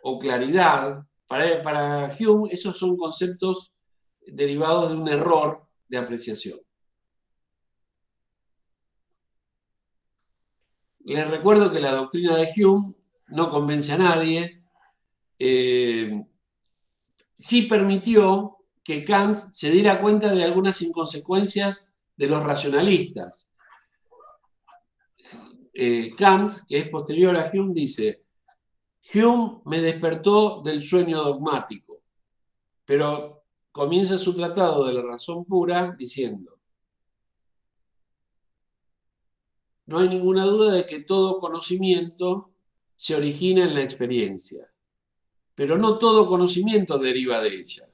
o claridad. Para Hume, esos son conceptos derivados de un error de apreciación. Les recuerdo que la doctrina de Hume no convence a nadie. Sí permitió que Kant se diera cuenta de algunas inconsecuencias de los racionalistas. Kant, que es posterior a Hume, dice, Hume me despertó del sueño dogmático, pero comienza su tratado de la razón pura diciendo, no hay ninguna duda de que todo conocimiento se origina en la experiencia, pero no todo conocimiento deriva de ella.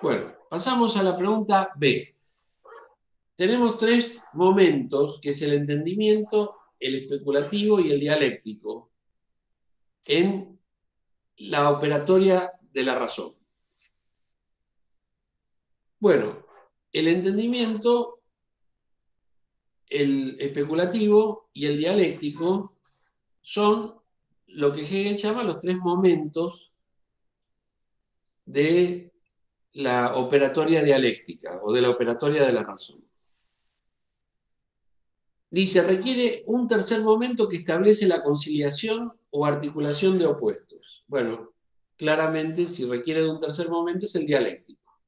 Bueno, pasamos a la pregunta B. Tenemos 3 momentos, que es el entendimiento, el especulativo y el dialéctico, en la operatoria de la razón. Bueno, el entendimiento, el especulativo y el dialéctico son lo que Hegel llama los 3 momentos de la operatoria dialéctica o de la operatoria de la razón. Dice, requiere un tercer momento que establece la conciliación o articulación de opuestos. Bueno, claramente, si requiere de un tercer momento es el dialéctico.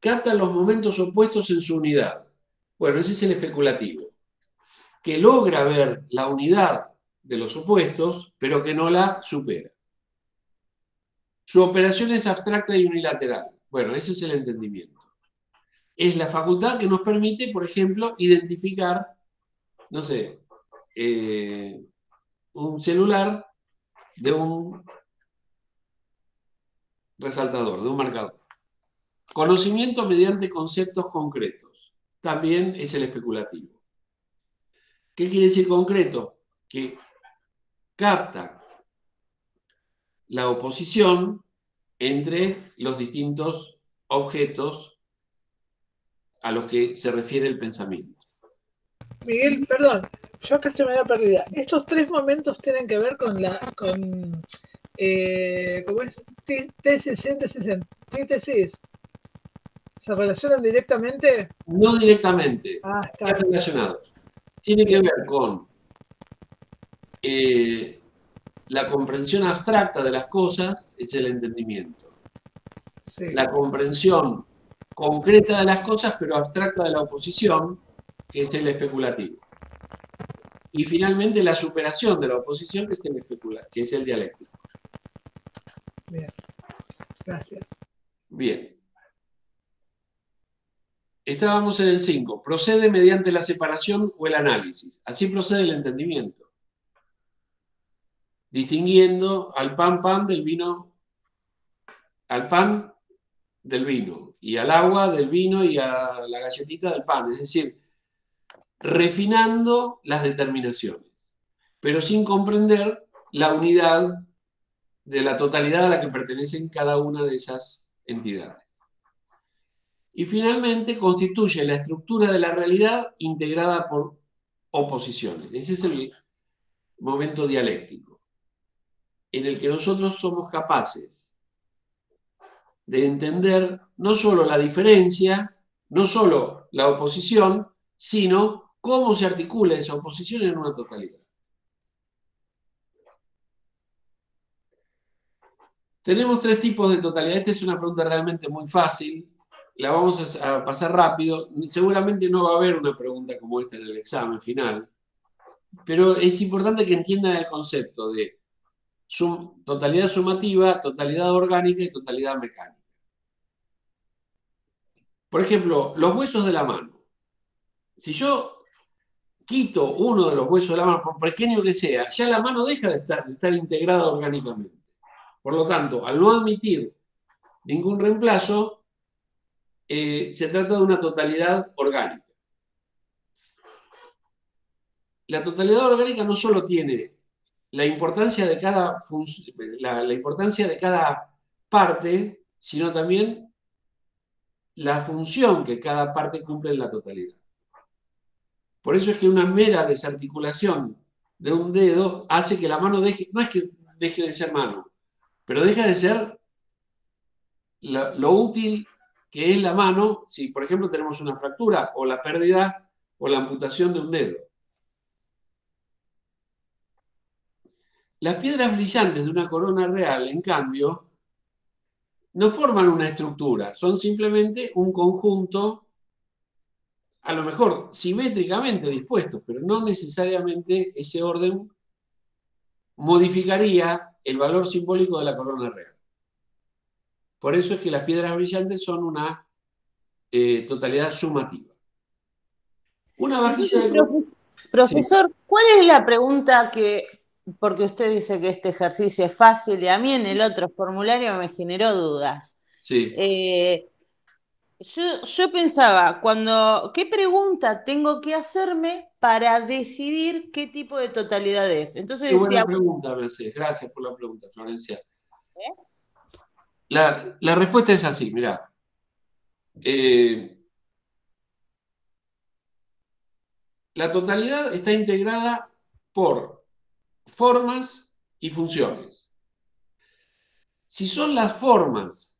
Capta los momentos opuestos en su unidad. Bueno, ese es el especulativo, que logra ver la unidad de los opuestos, pero que no la supera. Su operación es abstracta y unilateral. Bueno, ese es el entendimiento. Es la facultad que nos permite, por ejemplo, identificar, no sé, un celular de un resaltador, de un marcador. Conocimiento mediante conceptos concretos. También es el especulativo. ¿Qué quiere decir concreto? Que capta la oposición entre los distintos objetos a los que se refiere el pensamiento. Miguel, perdón, yo acá estoy medio perdida. Estos tres momentos tienen que ver con ¿cómo es? Tesis, síntesis, antítesis. ¿Se relacionan directamente? No directamente, Está están relacionados. Tiene que ver con la comprensión abstracta de las cosas, es el entendimiento. Sí. La comprensión concreta de las cosas, pero abstracta de la oposición, que es el especulativo. Y finalmente la superación de la oposición, que es el dialéctico. Bien, gracias. Bien. Estábamos en el 5. Procede mediante la separación o el análisis. Así procede el entendimiento. Distinguiendo al pan del vino, al pan del vino, y al agua del vino y a la galletita del pan. Es decir, refinando las determinaciones, pero sin comprender la unidad de la totalidad a la que pertenecen cada una de esas entidades. Y finalmente constituye la estructura de la realidad integrada por oposiciones. Ese es el momento dialéctico, en el que nosotros somos capaces de entender no solo la diferencia, no solo la oposición, sino cómo se articula esa oposición en una totalidad. Tenemos tres tipos de totalidad. Esta es una pregunta realmente muy fácil. La vamos a pasar rápido. Seguramente no va a haber una pregunta como esta en el examen final, pero es importante que entiendan el concepto de totalidad sumativa, totalidad orgánica y totalidad mecánica. Por ejemplo, los huesos de la mano. Si yo quito uno de los huesos de la mano, por pequeño que sea, ya la mano deja de estar integrada orgánicamente. Por lo tanto, al no admitir ningún reemplazo, se trata de una totalidad orgánica. La totalidad orgánica no solo tiene la importancia de la importancia de cada parte, sino también la función que cada parte cumple en la totalidad. Por eso es que una mera desarticulación de un dedo hace que la mano no es que deje de ser mano, pero deja de ser lo útil que es la mano si, por ejemplo, tenemos una fractura o la pérdida o la amputación de un dedo. Las piedras brillantes de una corona real, en cambio, no forman una estructura, son simplemente un conjunto, a lo mejor simétricamente dispuestos, pero no necesariamente ese orden modificaría el valor simbólico de la corona real. Por eso es que las piedras brillantes son una totalidad sumativa. Una vajilla de... Profesor, ¿cuál es la pregunta que, porque usted dice que este ejercicio es fácil y a mí en el otro formulario me generó dudas? Sí. Yo pensaba, ¿qué pregunta tengo que hacerme para decidir qué tipo de totalidad es? Entonces qué buena decía, pregunta me haces. Gracias por la pregunta, Florencia. La respuesta es así, mirá. La totalidad está integrada por formas y funciones. Si son las formas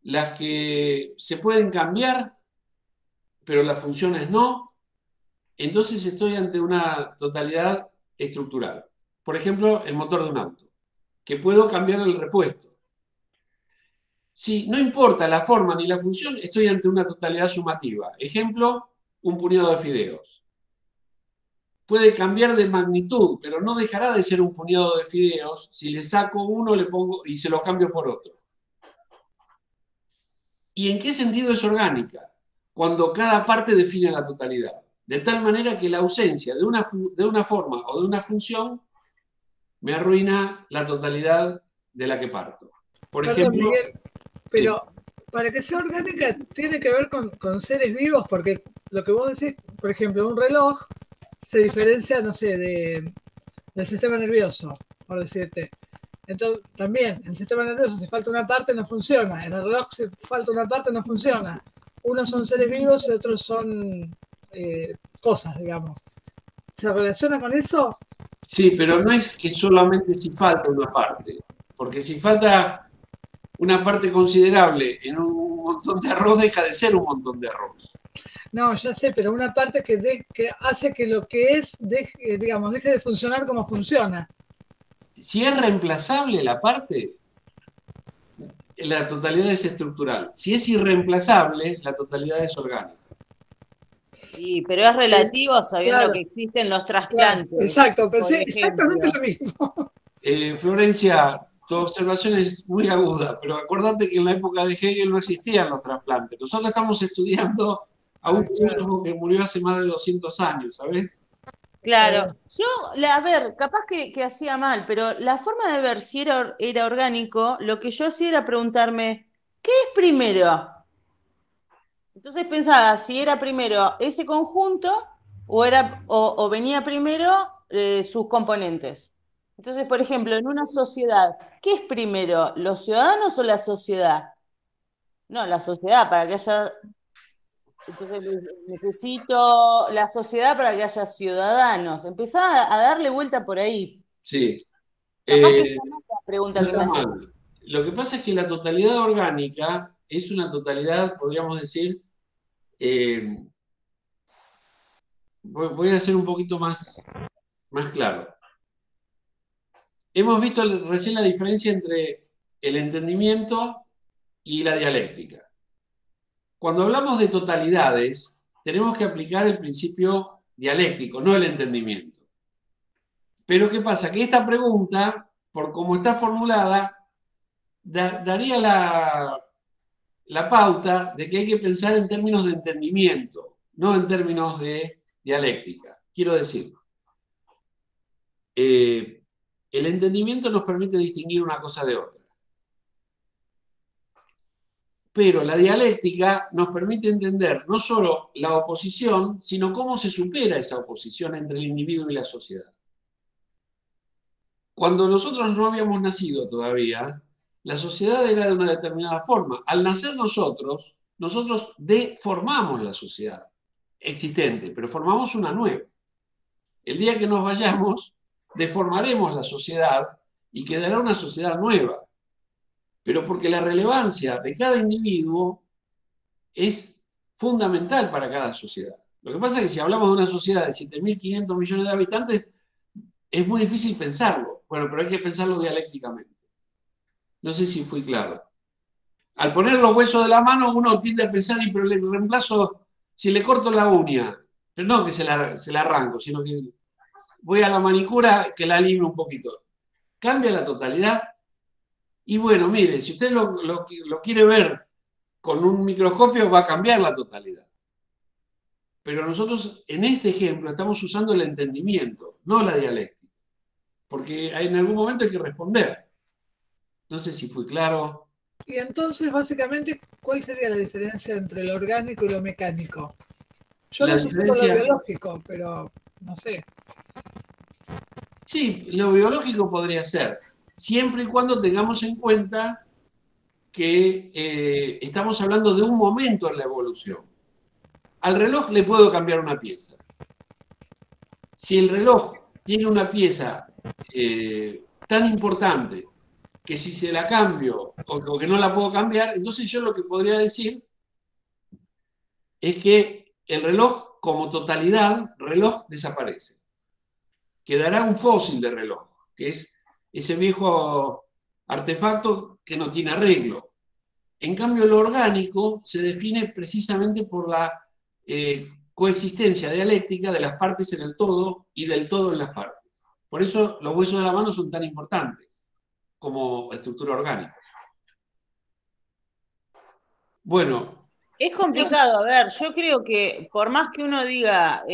las que se pueden cambiar, pero las funciones no, entonces estoy ante una totalidad estructural. Por ejemplo, el motor de un auto, que puedo cambiar el repuesto. Si no importa la forma ni la función, estoy ante una totalidad sumativa. Ejemplo, un puñado de fideos. Puede cambiar de magnitud, pero no dejará de ser un puñado de fideos si le saco uno, le pongo y se lo cambio por otro. ¿Y en qué sentido es orgánica? Cuando cada parte define la totalidad. De tal manera que la ausencia de una forma o de una función me arruina la totalidad de la que parto. Por ejemplo... Miguel, pero para que sea orgánica tiene que ver con seres vivos, porque lo que vos decís, por ejemplo, un reloj se diferencia, no sé, del sistema nervioso. por decirte. Entonces, también, en el sistema nervioso, si falta una parte, no funciona. En el reloj, si falta una parte, no funciona. Unos son seres vivos y otros son cosas, digamos. ¿Se relaciona con eso? Sí, pero no es que solamente si falta una parte, porque si falta una parte considerable en un montón de arroz, deja de ser un montón de arroz. No, ya sé, pero una parte que hace que lo que es, deje de funcionar como funciona. Si es reemplazable la parte, la totalidad es estructural. Si es irreemplazable, la totalidad es orgánica. Sí, pero es relativo sabiendo Claro. que existen los trasplantes. Claro, exacto, por pensé ejemplo. exactamente lo mismo. Florencia, tu observación es muy aguda, pero acordate que en la época de Hegel no existían los trasplantes. Nosotros estamos estudiando a un filósofo que murió hace más de 200 años, ¿sabes? Claro, yo, a ver, capaz que hacía mal, pero la forma de ver si era orgánico, lo que yo hacía era preguntarme, ¿qué es primero? Entonces pensaba si era primero ese conjunto o venía primero sus componentes. Entonces, por ejemplo, en una sociedad, ¿qué es primero? ¿Los ciudadanos o la sociedad? No, la sociedad, para que haya. Entonces necesito la sociedad para que haya ciudadanos. Empezaba a darle vuelta por ahí. Sí. Capaz que esa no es la pregunta No que me está hace. mal. Lo que pasa es que la totalidad orgánica es una totalidad, podríamos decir, voy a ser un poquito más claro. Hemos visto recién la diferencia entre el entendimiento y la dialéctica. Cuando hablamos de totalidades, tenemos que aplicar el principio dialéctico, no el entendimiento. Pero ¿qué pasa? Que esta pregunta, por cómo está formulada, daría la pauta de que hay que pensar en términos de entendimiento, no en términos de dialéctica. Quiero decir, el entendimiento nos permite distinguir una cosa de otra. Pero la dialéctica nos permite entender no solo la oposición, sino cómo se supera esa oposición entre el individuo y la sociedad. Cuando nosotros no habíamos nacido todavía, la sociedad era de una determinada forma. Al nacer nosotros deformamos la sociedad existente, pero formamos una nueva. El día que nos vayamos, deformaremos la sociedad y quedará una sociedad nueva. Pero porque la relevancia de cada individuo es fundamental para cada sociedad. Lo que pasa es que si hablamos de una sociedad de 7.500 millones de habitantes, es muy difícil pensarlo. Bueno, pero hay que pensarlo dialécticamente. No sé si fui claro. Al poner los huesos de la mano, uno tiende a pensar, pero le reemplazo, si le corto la uña, pero no que se la arranco, sino que voy a la manicura que la limpio un poquito. Cambia la totalidad. Y bueno, mire, si usted lo quiere ver con un microscopio, va a cambiar la totalidad. Pero nosotros en este ejemplo estamos usando el entendimiento, no la dialéctica. Porque en algún momento hay que responder. No sé si fui claro. Y entonces, básicamente, ¿cuál sería la diferencia entre lo orgánico y lo mecánico? Yo no sé lo biológico, pero no sé. Sí, lo biológico podría ser, siempre y cuando tengamos en cuenta que estamos hablando de un momento en la evolución. Al reloj le puedo cambiar una pieza. Si el reloj tiene una pieza tan importante que si se la cambio o que no la puedo cambiar, entonces yo lo que podría decir es que el reloj como totalidad, reloj desaparece. Quedará un fósil de reloj, que es ese viejo artefacto que no tiene arreglo. En cambio, lo orgánico se define precisamente por la coexistencia dialéctica de las partes en el todo y del todo en las partes. Por eso los huesos de la mano son tan importantes como estructura orgánica. Bueno. Es complicado, a ver, yo creo que por más que uno diga,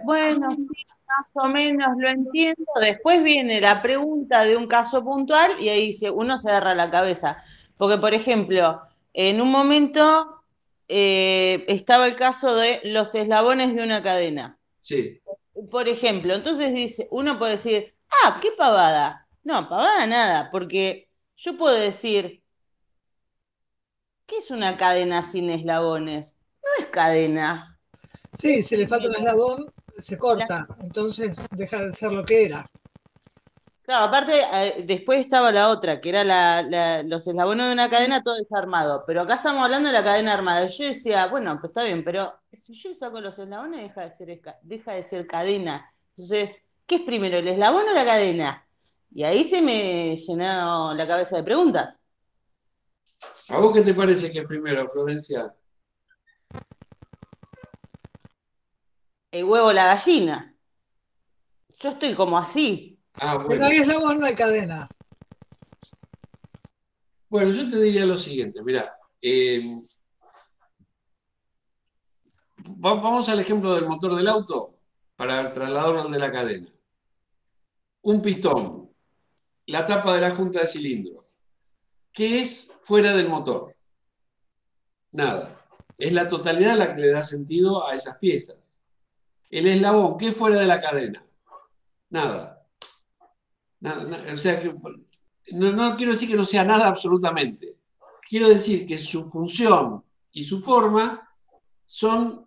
bueno, sí, más o menos lo entiendo, después viene la pregunta de un caso puntual y ahí uno se agarra la cabeza. Porque, por ejemplo, en un momento estaba el caso de los eslabones de una cadena. Sí. Por ejemplo, entonces uno puede decir, qué pavada. No, pavada nada, porque yo puedo decir, ¿qué es una cadena sin eslabones? No es cadena. Sí, si le falta un Primero, eslabón, se corta, entonces deja de ser lo que era. claro, aparte, después estaba la otra, que era los eslabones de una cadena todo desarmado. Pero acá estamos hablando de la cadena armada. Yo decía, bueno, pues está bien, pero si yo saco los eslabones, deja de ser cadena. Entonces, ¿qué es primero, el eslabón o la cadena? Y ahí se me llenó la cabeza de preguntas. ¿A vos qué te parece que es primero, Florencia? El huevo o la gallina. Yo estoy como así. Ah, Si no hay bueno. eslabón, no hay cadena. Bueno, yo te diría lo siguiente, mirá, vamos al ejemplo del motor del auto para trasladarlo al de la cadena. Un pistón, la tapa de la junta de cilindro. ¿Qué es fuera del motor? Nada. Es la totalidad la que le da sentido a esas piezas. El eslabón, ¿qué es fuera de la cadena? Nada. O sea, que, no quiero decir que no sea nada absolutamente. Quiero decir que su función y su forma son,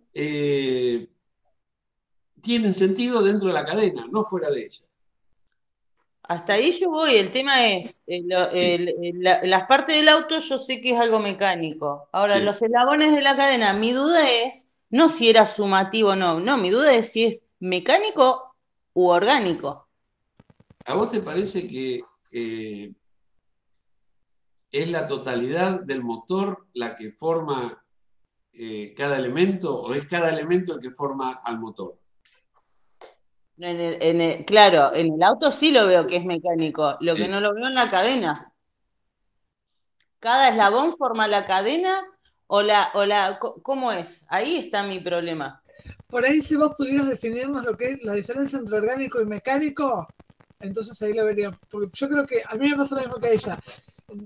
tienen sentido dentro de la cadena, no fuera de ella. Hasta ahí yo voy. El tema es, Sí, las partes del auto yo sé que es algo mecánico. Ahora, sí. los eslabones de la cadena, mi duda es, no si era sumativo o no, no, mi duda es si es mecánico u orgánico. ¿A vos te parece que es la totalidad del motor la que forma cada elemento o es cada elemento el que forma al motor? Claro, en el auto sí lo veo que es mecánico, lo que Sí. no lo veo en la cadena. ¿Cada eslabón forma la cadena cómo es? Ahí está mi problema. Por ahí, si vos pudieras definirnos lo que es la diferencia entre orgánico y mecánico, entonces ahí lo vería. Porque yo creo que a mí me pasa lo mismo que a ella.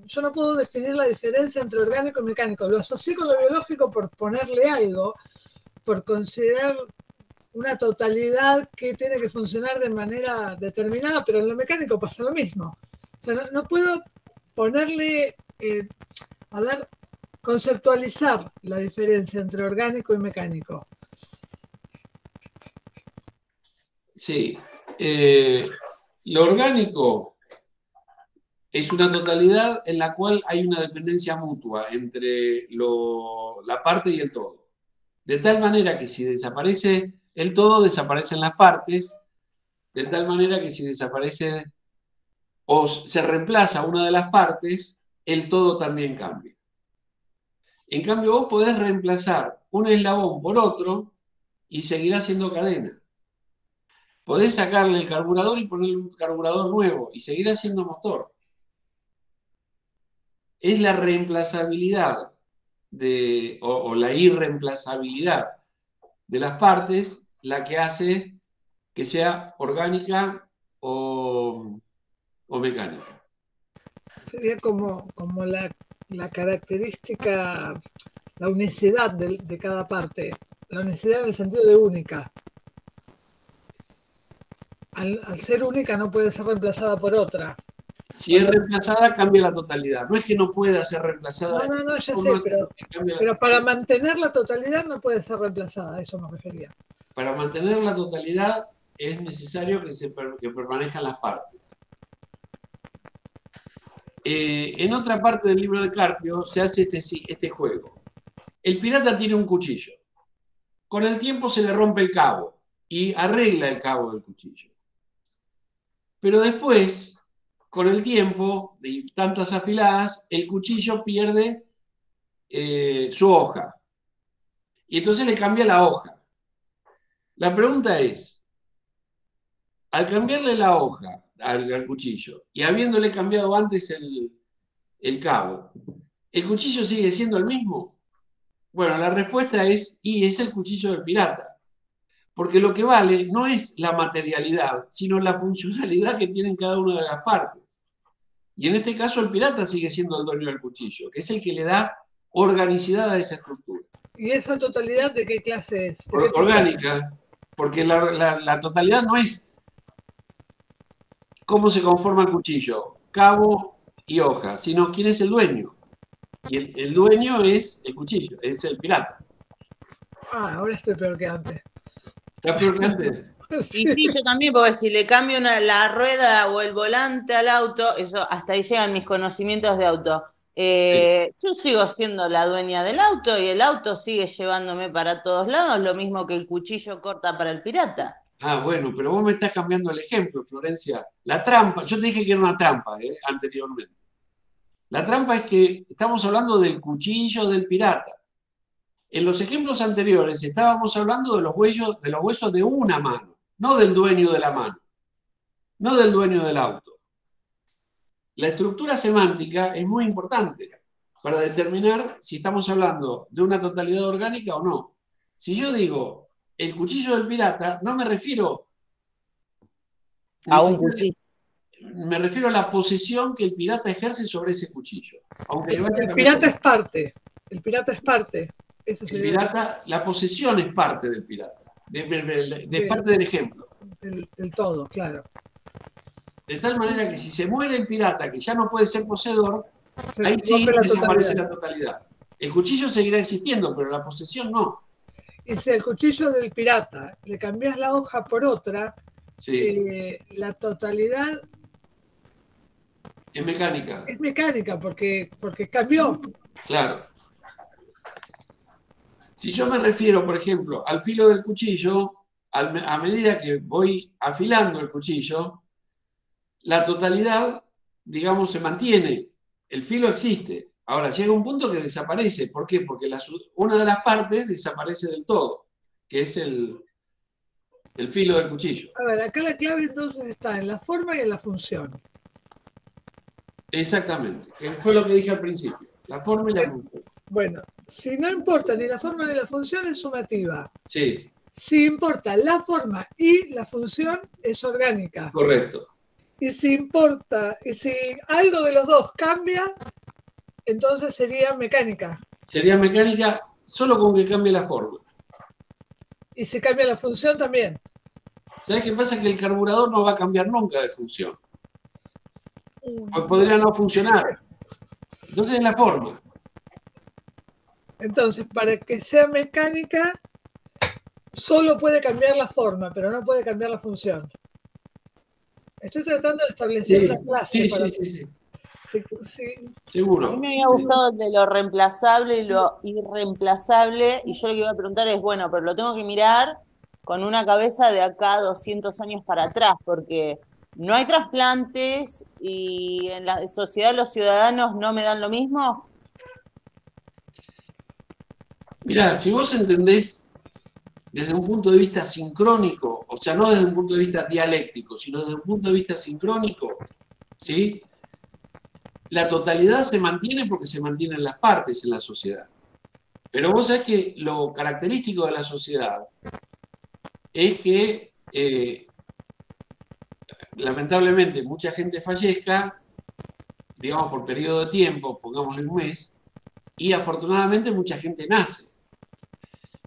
Yo no puedo definir la diferencia entre orgánico y mecánico. Lo asocié con lo biológico por ponerle algo, por considerar una totalidad que tiene que funcionar de manera determinada, pero en lo mecánico pasa lo mismo. O sea, no puedo ponerle, a ver, conceptualizar la diferencia entre orgánico y mecánico. Sí. Lo orgánico es una totalidad en la cual hay una dependencia mutua entre la parte y el todo. De tal manera que si desaparece el todo, desaparecen las partes. De tal manera que si desaparece o se reemplaza una de las partes, el todo también cambia. En cambio, vos podés reemplazar un eslabón por otro y seguirá siendo cadena. Podés sacarle el carburador y ponerle un carburador nuevo y seguirá siendo motor. Es la reemplazabilidad o la irreemplazabilidad de las partes la que hace que sea orgánica o mecánica. Sería como la característica, la unicidad de cada parte, la unicidad en el sentido de única. Al ser única no puede ser reemplazada por otra. Si es reemplazada, cambia la totalidad. No es que no pueda ser reemplazada. No, ya No sé, es que cambie la pero para totalidad. mantener la totalidad no puede ser reemplazada, a eso me refería. Para mantener la totalidad es necesario que permanezcan las partes. En otra parte del libro de Carpio se hace este juego. El pirata tiene un cuchillo. Con el tiempo se le rompe el cabo y arregla el cabo del cuchillo. Pero después, con el tiempo y tantas afiladas, el cuchillo pierde su hoja. Y entonces le cambia la hoja. La pregunta es, al cambiarle la hoja al cuchillo y habiéndole cambiado antes el cabo, ¿el cuchillo sigue siendo el mismo? Bueno, la respuesta es, y es el cuchillo del pirata. Porque lo que vale no es la materialidad, sino la funcionalidad que tienen cada una de las partes. Y en este caso el pirata sigue siendo el dueño del cuchillo, que es el que le da organicidad a esa estructura. ¿Y esa totalidad de qué clase es? Orgánica, porque la totalidad no es cómo se conforma el cuchillo, cabo y hoja, sino quién es el dueño. Y el dueño es el cuchillo, es el pirata. Ah, ahora estoy peor que antes. ¿Está peor que antes? Y sí, yo también, porque si le cambio la rueda o el volante al auto, eso hasta ahí llegan mis conocimientos de auto. Yo sigo siendo la dueña del auto y el auto sigue llevándome para todos lados, lo mismo que el cuchillo corta para el pirata. Ah, bueno, pero vos me estás cambiando el ejemplo, Florencia. La trampa, yo te dije que era una trampa, anteriormente. La trampa es que estamos hablando del cuchillo del pirata. En los ejemplos anteriores estábamos hablando de los huesos de una mano, no del dueño de la mano, no del dueño del auto. La estructura semántica es muy importante para determinar si estamos hablando de una totalidad orgánica o no. Si yo digo el cuchillo del pirata, no me refiero a un cuchillo. Me refiero a la posesión que el pirata ejerce sobre ese cuchillo. Aunque el pirata es parte. El pirata es parte. Eso el pirata, la posesión es parte del pirata. Es parte del ejemplo. Del todo, claro. De tal manera que si se muere el pirata, que ya no puede ser poseedor, ahí sí desaparece la totalidad. El cuchillo seguirá existiendo, pero la posesión no. Y si el cuchillo del pirata le cambias la hoja por otra, sí. La totalidad es mecánica. Es mecánica porque cambió. Claro. Si yo me refiero, por ejemplo, al filo del cuchillo, a medida que voy afilando el cuchillo, la totalidad, digamos, se mantiene. El filo existe. Ahora, llega un punto que desaparece. ¿Por qué? Porque una de las partes desaparece del todo, que es el filo del cuchillo. A ver, acá la clave entonces está en la forma y en la función. Exactamente, que fue lo que dije al principio. La forma y la función. Bueno, si no importa ni la forma ni la función, es sumativa. Sí. Si importa la forma y la función, es orgánica. Correcto. Y si algo de los dos cambia, entonces sería mecánica. Sería mecánica solo con que cambie la forma. Y si cambia la función también. ¿Sabes qué pasa? Que el carburador no va a cambiar nunca de función. Podría no funcionar. Entonces es la forma. Entonces, para que sea mecánica, solo puede cambiar la forma, pero no puede cambiar la función. Estoy tratando de establecer una clase. Sí. Seguro. A mí me había gustado de lo reemplazable y lo irreemplazable, y yo lo que iba a preguntar es, bueno, pero lo tengo que mirar con una cabeza de acá 200 años para atrás, porque no hay trasplantes y en la sociedad los ciudadanos no me dan lo mismo. Mirá, si vos entendés desde un punto de vista sincrónico, o sea, no desde un punto de vista dialéctico, sino desde un punto de vista sincrónico, ¿sí? La totalidad se mantiene porque se mantienen las partes en la sociedad. Pero vos sabés que lo característico de la sociedad es que, lamentablemente, mucha gente fallezca, digamos, por periodo de tiempo, pongámosle un mes, y afortunadamente mucha gente nace.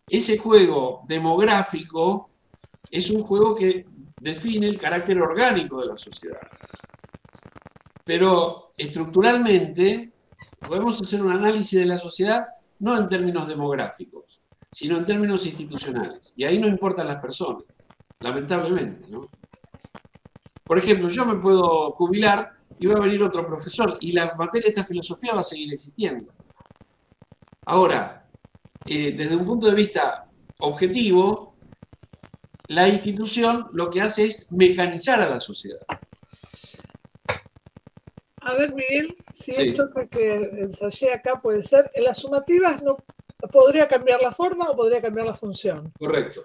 Ese juego demográfico es un juego que define el carácter orgánico de la sociedad. Pero estructuralmente podemos hacer un análisis de la sociedad no en términos demográficos, sino en términos institucionales. Y ahí no importan las personas, lamentablemente, ¿no? Por ejemplo, yo me puedo jubilar y va a venir otro profesor y la materia de esta filosofía va a seguir existiendo. Ahora, desde un punto de vista objetivo, la institución lo que hace es mecanizar a la sociedad. A ver, Miguel, si esto que ensayé acá puede ser, en las sumativas no podría cambiar la forma o podría cambiar la función. Correcto.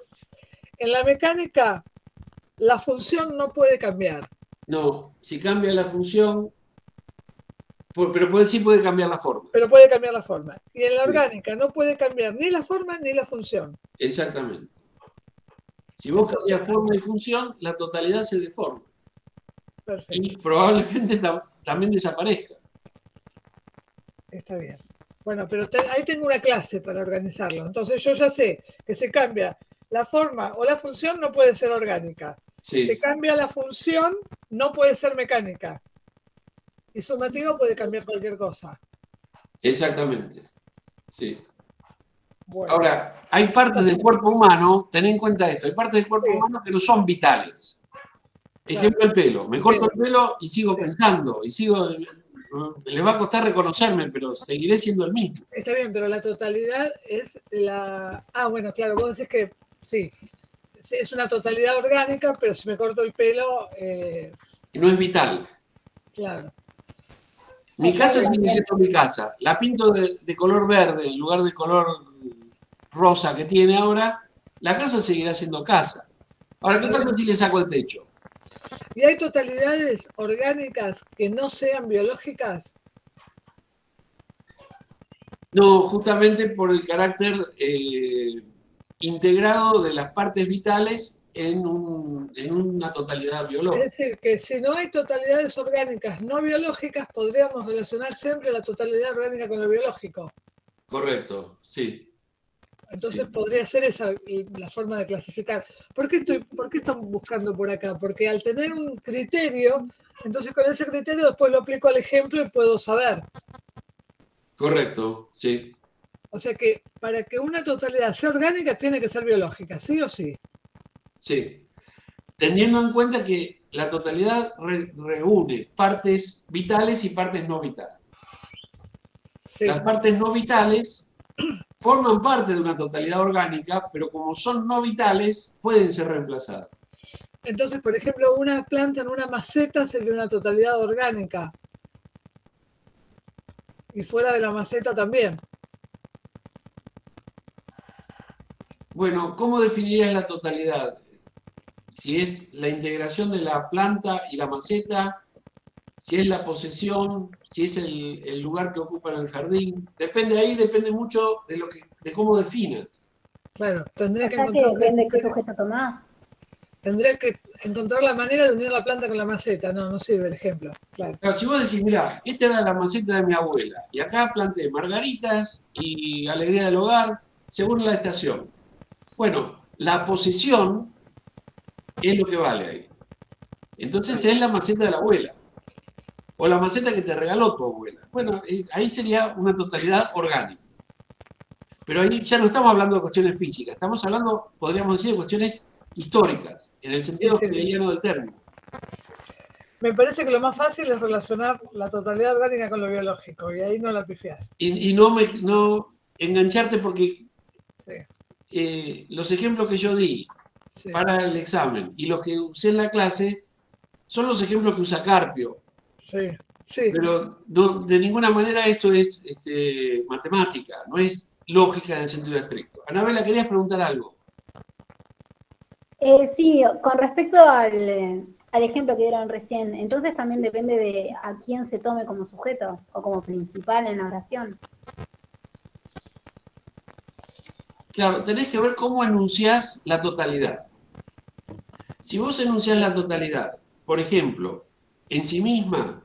En la mecánica, la función no puede cambiar. No, si cambia la función, pero sí puede cambiar la forma. Pero puede cambiar la forma. Y en la orgánica no puede cambiar ni la forma ni la función. Exactamente. Si vos cambias forma y función, la totalidad se deforma. Perfecto. Y probablemente también desaparezca. Está bien. Bueno, pero ahí tengo una clase para organizarlo. Entonces yo ya sé que se cambia la forma o la función, no puede ser orgánica. Sí. Se cambia la función, no puede ser mecánica. Y sumativa puede cambiar cualquier cosa. Exactamente. Sí. Bueno. Ahora, hay partes del cuerpo humano, ten en cuenta esto, hay partes del cuerpo humano que no son vitales. Ejemplo, el pelo. Me corto el pelo y sigo pensando, y sigo... Les va a costar reconocerme, pero seguiré siendo el mismo. Está bien, pero la totalidad es la... Ah, bueno, claro, vos decís que sí, es una totalidad orgánica, pero si me corto el pelo... No es vital. Claro. Mi casa sigue siendo mi casa. La pinto de color verde en lugar del color rosa que tiene ahora. La casa seguirá siendo casa. Ahora, ¿qué pasa si le saco el techo? ¿Y hay totalidades orgánicas que no sean biológicas? No, justamente por el carácter integrado de las partes vitales en una totalidad biológica. Es decir, que si no hay totalidades orgánicas no biológicas, podríamos relacionar siempre la totalidad orgánica con lo biológico. Correcto, sí. Entonces sí. podría ser esa la forma de clasificar. ¿Por qué están buscando por acá? Porque al tener un criterio, entonces con ese criterio después lo aplico al ejemplo y puedo saber. Correcto, sí. O sea que para que una totalidad sea orgánica tiene que ser biológica, ¿sí o sí? Sí. Teniendo en cuenta que la totalidad reúne partes vitales y partes no vitales. Sí. Las partes no vitales forman parte de una totalidad orgánica, pero como son no vitales, pueden ser reemplazadas. Entonces, por ejemplo, una planta en una maceta sería una totalidad orgánica. Y fuera de la maceta también. Bueno, ¿cómo definirías la totalidad? Si es la integración de la planta y la maceta, si es la posesión, si es el lugar que ocupa en el jardín. Depende mucho de cómo definas. Claro, tendría que encontrar... depende de qué sujeto tomás. Tendría que encontrar la manera de unir la planta con la maceta. No sirve el ejemplo. Claro. Claro, si vos decís, mirá, esta era la maceta de mi abuela, y acá planté margaritas y alegría del hogar, según la estación. Bueno, la posesión es lo que vale ahí. Entonces es la maceta de la abuela. O la maceta que te regaló tu abuela. Bueno, ahí sería una totalidad orgánica. Pero ahí ya no estamos hablando de cuestiones físicas, estamos hablando, podríamos decir, de cuestiones históricas, en el sentido hegeliano del término. Me parece que lo más fácil es relacionar la totalidad orgánica con lo biológico, y ahí no la pifiás. Y no engancharte porque los ejemplos que yo di para el examen y los que usé en la clase son los ejemplos que usa Carpio. Sí. Pero no, de ninguna manera esto es matemática, no es lógica en el sentido estricto. Anabela, ¿querías preguntar algo? Sí, con respecto al ejemplo que dieron recién, entonces también depende de a quién se tome como sujeto o como principal en la oración. Claro, tenés que ver cómo enunciás la totalidad. Si vos enunciás la totalidad, por ejemplo, en sí misma,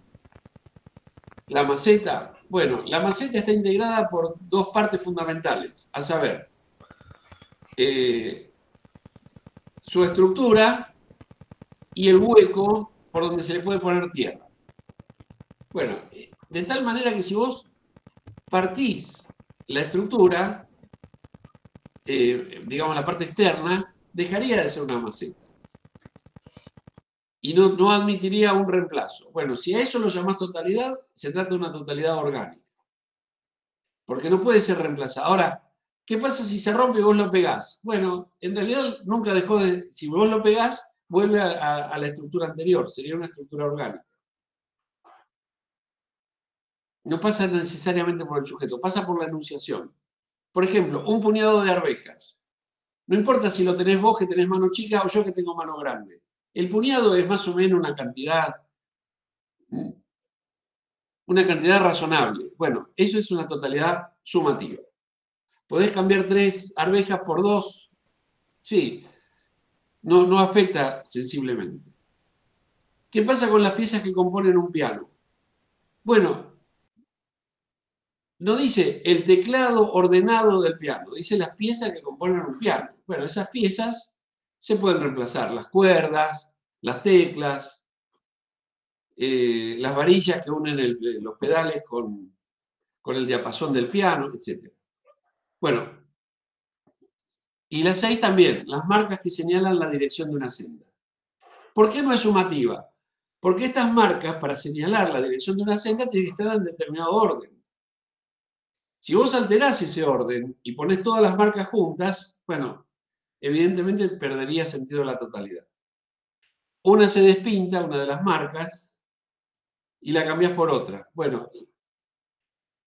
la maceta, bueno, la maceta está integrada por dos partes fundamentales, a saber, su estructura y el hueco por donde se le puede poner tierra. Bueno, de tal manera que si vos partís la estructura, digamos la parte externa, dejaría de ser una maceta. Y no admitiría un reemplazo. Bueno, si a eso lo llamás totalidad, se trata de una totalidad orgánica. Porque no puede ser reemplazada. Ahora, ¿qué pasa si se rompe y vos lo pegás? Bueno, en realidad nunca dejó de... Si vos lo pegás, vuelve a la estructura anterior. Sería una estructura orgánica. No pasa necesariamente por el sujeto, pasa por la enunciación. Por ejemplo, un puñado de arvejas. No importa si lo tenés vos que tenés mano chica o yo que tengo mano grande. El puñado es más o menos una cantidad razonable. Bueno, eso es una totalidad sumativa. ¿Podés cambiar 3 arvejas por 2? Sí, no afecta sensiblemente. ¿Qué pasa con las piezas que componen un piano? Bueno, no dice el teclado ordenado del piano, dice las piezas que componen un piano. Bueno, esas piezas se pueden reemplazar, las cuerdas, las teclas, las varillas que unen los pedales con el diapasón del piano, etc. Bueno, y la 6 también, las marcas que señalan la dirección de una senda. ¿Por qué no es sumativa? Porque estas marcas, para señalar la dirección de una senda, tienen que estar en determinado orden. Si vos alterás ese orden y pones todas las marcas juntas, bueno, evidentemente perdería sentido la totalidad. Una se despinta, una de las marcas, y la cambiás por otra. Bueno,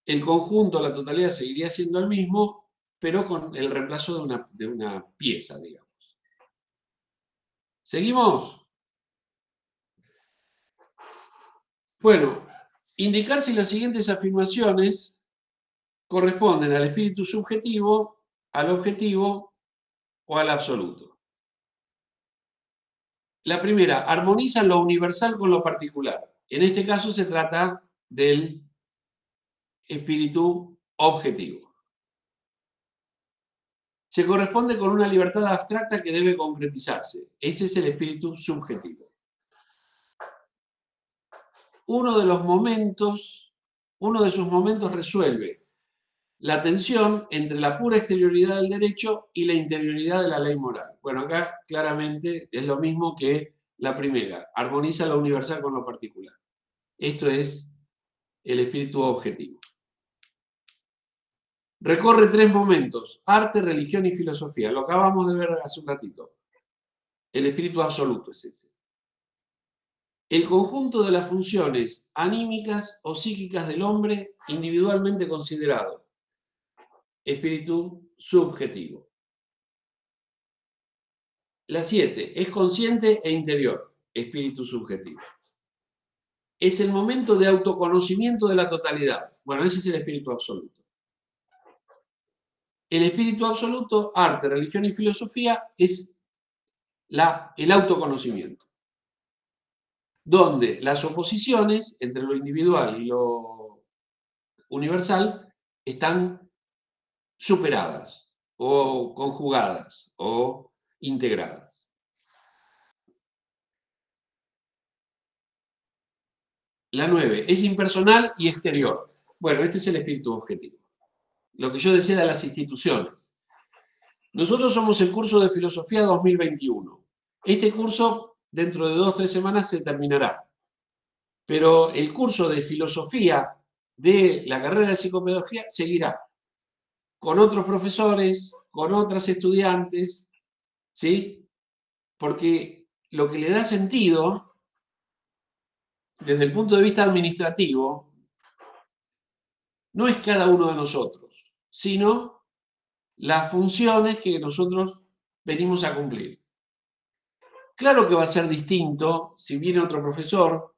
el conjunto, la totalidad, seguiría siendo el mismo, pero con el reemplazo de una pieza, digamos. ¿Seguimos? Bueno, indicar si las siguientes afirmaciones corresponden al espíritu subjetivo, al objetivo o al absoluto. La primera, armonizan lo universal con lo particular. En este caso se trata del espíritu objetivo. Se corresponde con una libertad abstracta que debe concretizarse. Ese es el espíritu subjetivo. Uno de sus momentos resuelve la tensión entre la pura exterioridad del derecho y la interioridad de la ley moral. Bueno, acá claramente es lo mismo que la primera, armoniza lo universal con lo particular. Esto es el espíritu objetivo. Recorre 3 momentos, arte, religión y filosofía. Lo acabamos de ver hace un ratito. El espíritu absoluto es ese. El conjunto de las funciones anímicas o psíquicas del hombre individualmente considerado. Espíritu subjetivo. La 7. Es consciente e interior. Espíritu subjetivo. Es el momento de autoconocimiento de la totalidad. Bueno, ese es el espíritu absoluto. El espíritu absoluto, arte, religión y filosofía, es el autoconocimiento, donde las oposiciones entre lo individual y lo universal están superadas o conjugadas o integradas. La 9, es impersonal y exterior. Bueno, este es el espíritu objetivo. Lo que yo decía de las instituciones. Nosotros somos el curso de Filosofía 2021. Este curso, dentro de 2 o 3 semanas, se terminará. Pero el curso de Filosofía de la carrera de Psicopedagogía seguirá. Con otros profesores, con otras estudiantes, ¿sí? Porque lo que le da sentido, desde el punto de vista administrativo, no es cada uno de nosotros, sino las funciones que nosotros venimos a cumplir. Claro que va a ser distinto si viene otro profesor,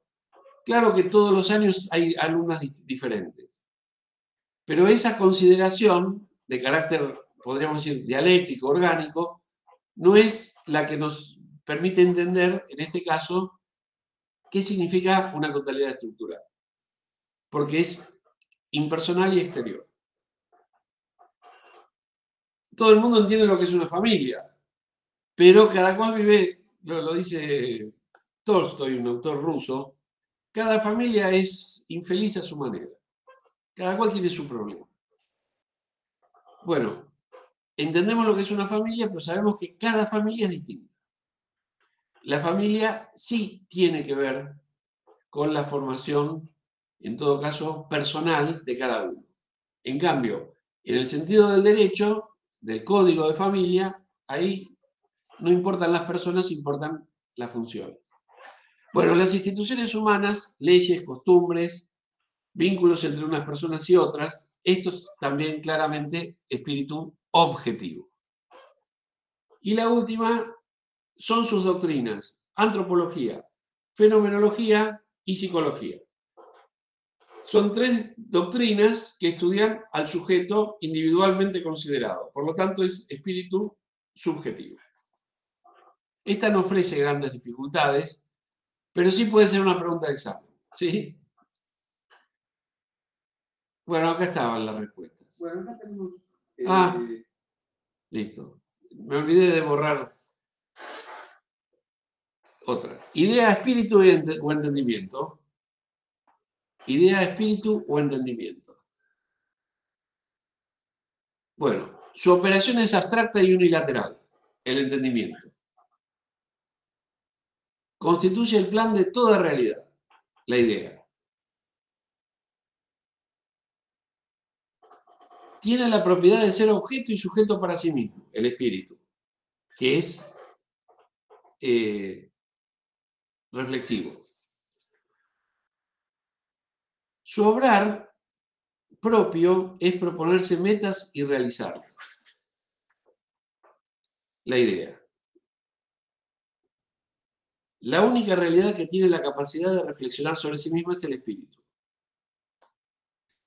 claro que todos los años hay alumnas diferentes, pero esa consideración de carácter, podríamos decir, dialéctico, orgánico, no es la que nos permite entender, en este caso, qué significa una totalidad estructural, porque es impersonal y exterior. Todo el mundo entiende lo que es una familia, pero cada cual vive, lo dice Tolstoy, un autor ruso, cada familia es infeliz a su manera, cada cual tiene su problema. Bueno, entendemos lo que es una familia, pero sabemos que cada familia es distinta. La familia sí tiene que ver con la formación, en todo caso, personal de cada uno. En cambio, en el sentido del derecho, del código de familia, ahí no importan las personas, importan las funciones. Bueno, las instituciones humanas, leyes, costumbres, vínculos entre unas personas y otras, esto es también claramente espíritu objetivo. Y la última son sus doctrinas, antropología, fenomenología y psicología. Son 3 doctrinas que estudian al sujeto individualmente considerado. Por lo tanto, es espíritu subjetivo. Esta no ofrece grandes dificultades, pero sí puede ser una pregunta de examen. ¿Sí? Bueno, acá estaban las respuestas. Bueno, acá tenemos... Listo. Me olvidé de borrar otra. Idea, espíritu o entendimiento. idea, espíritu o entendimiento. Bueno, su operación es abstracta y unilateral, el entendimiento. Constituye el plan de toda realidad, la idea. Tiene la propiedad de ser objeto y sujeto para sí mismo, el espíritu, que es reflexivo. Su obrar propio es proponerse metas y realizarlas. La idea. La única realidad que tiene la capacidad de reflexionar sobre sí misma es el espíritu.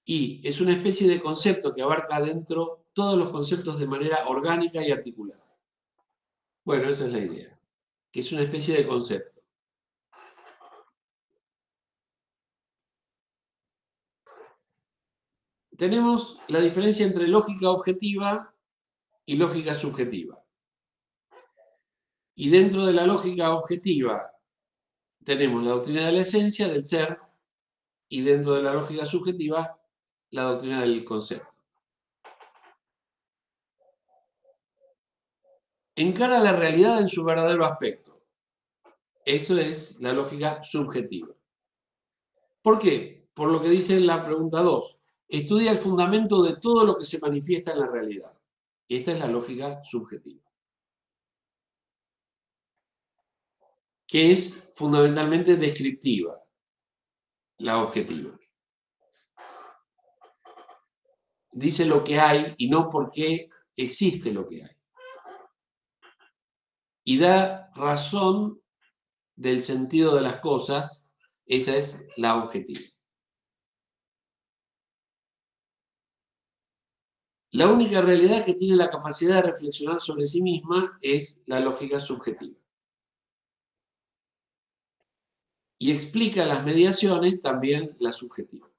Y es una especie de concepto que abarca adentro todos los conceptos de manera orgánica y articulada. Bueno, esa es la idea, que es una especie de concepto. Tenemos la diferencia entre lógica objetiva y lógica subjetiva. Y dentro de la lógica objetiva tenemos la doctrina de la esencia, del ser, y dentro de la lógica subjetiva, la doctrina del concepto. Encara la realidad en su verdadero aspecto. Eso es la lógica subjetiva. ¿Por qué? Por lo que dice la pregunta 2. Estudia el fundamento de todo lo que se manifiesta en la realidad. Esta es la lógica subjetiva, que es fundamentalmente descriptiva, la objetiva. Dice lo que hay y no por qué existe lo que hay. Y da razón del sentido de las cosas, esa es la objetiva. La única realidad que tiene la capacidad de reflexionar sobre sí misma es la lógica subjetiva. Y explica las mediaciones también la subjetiva.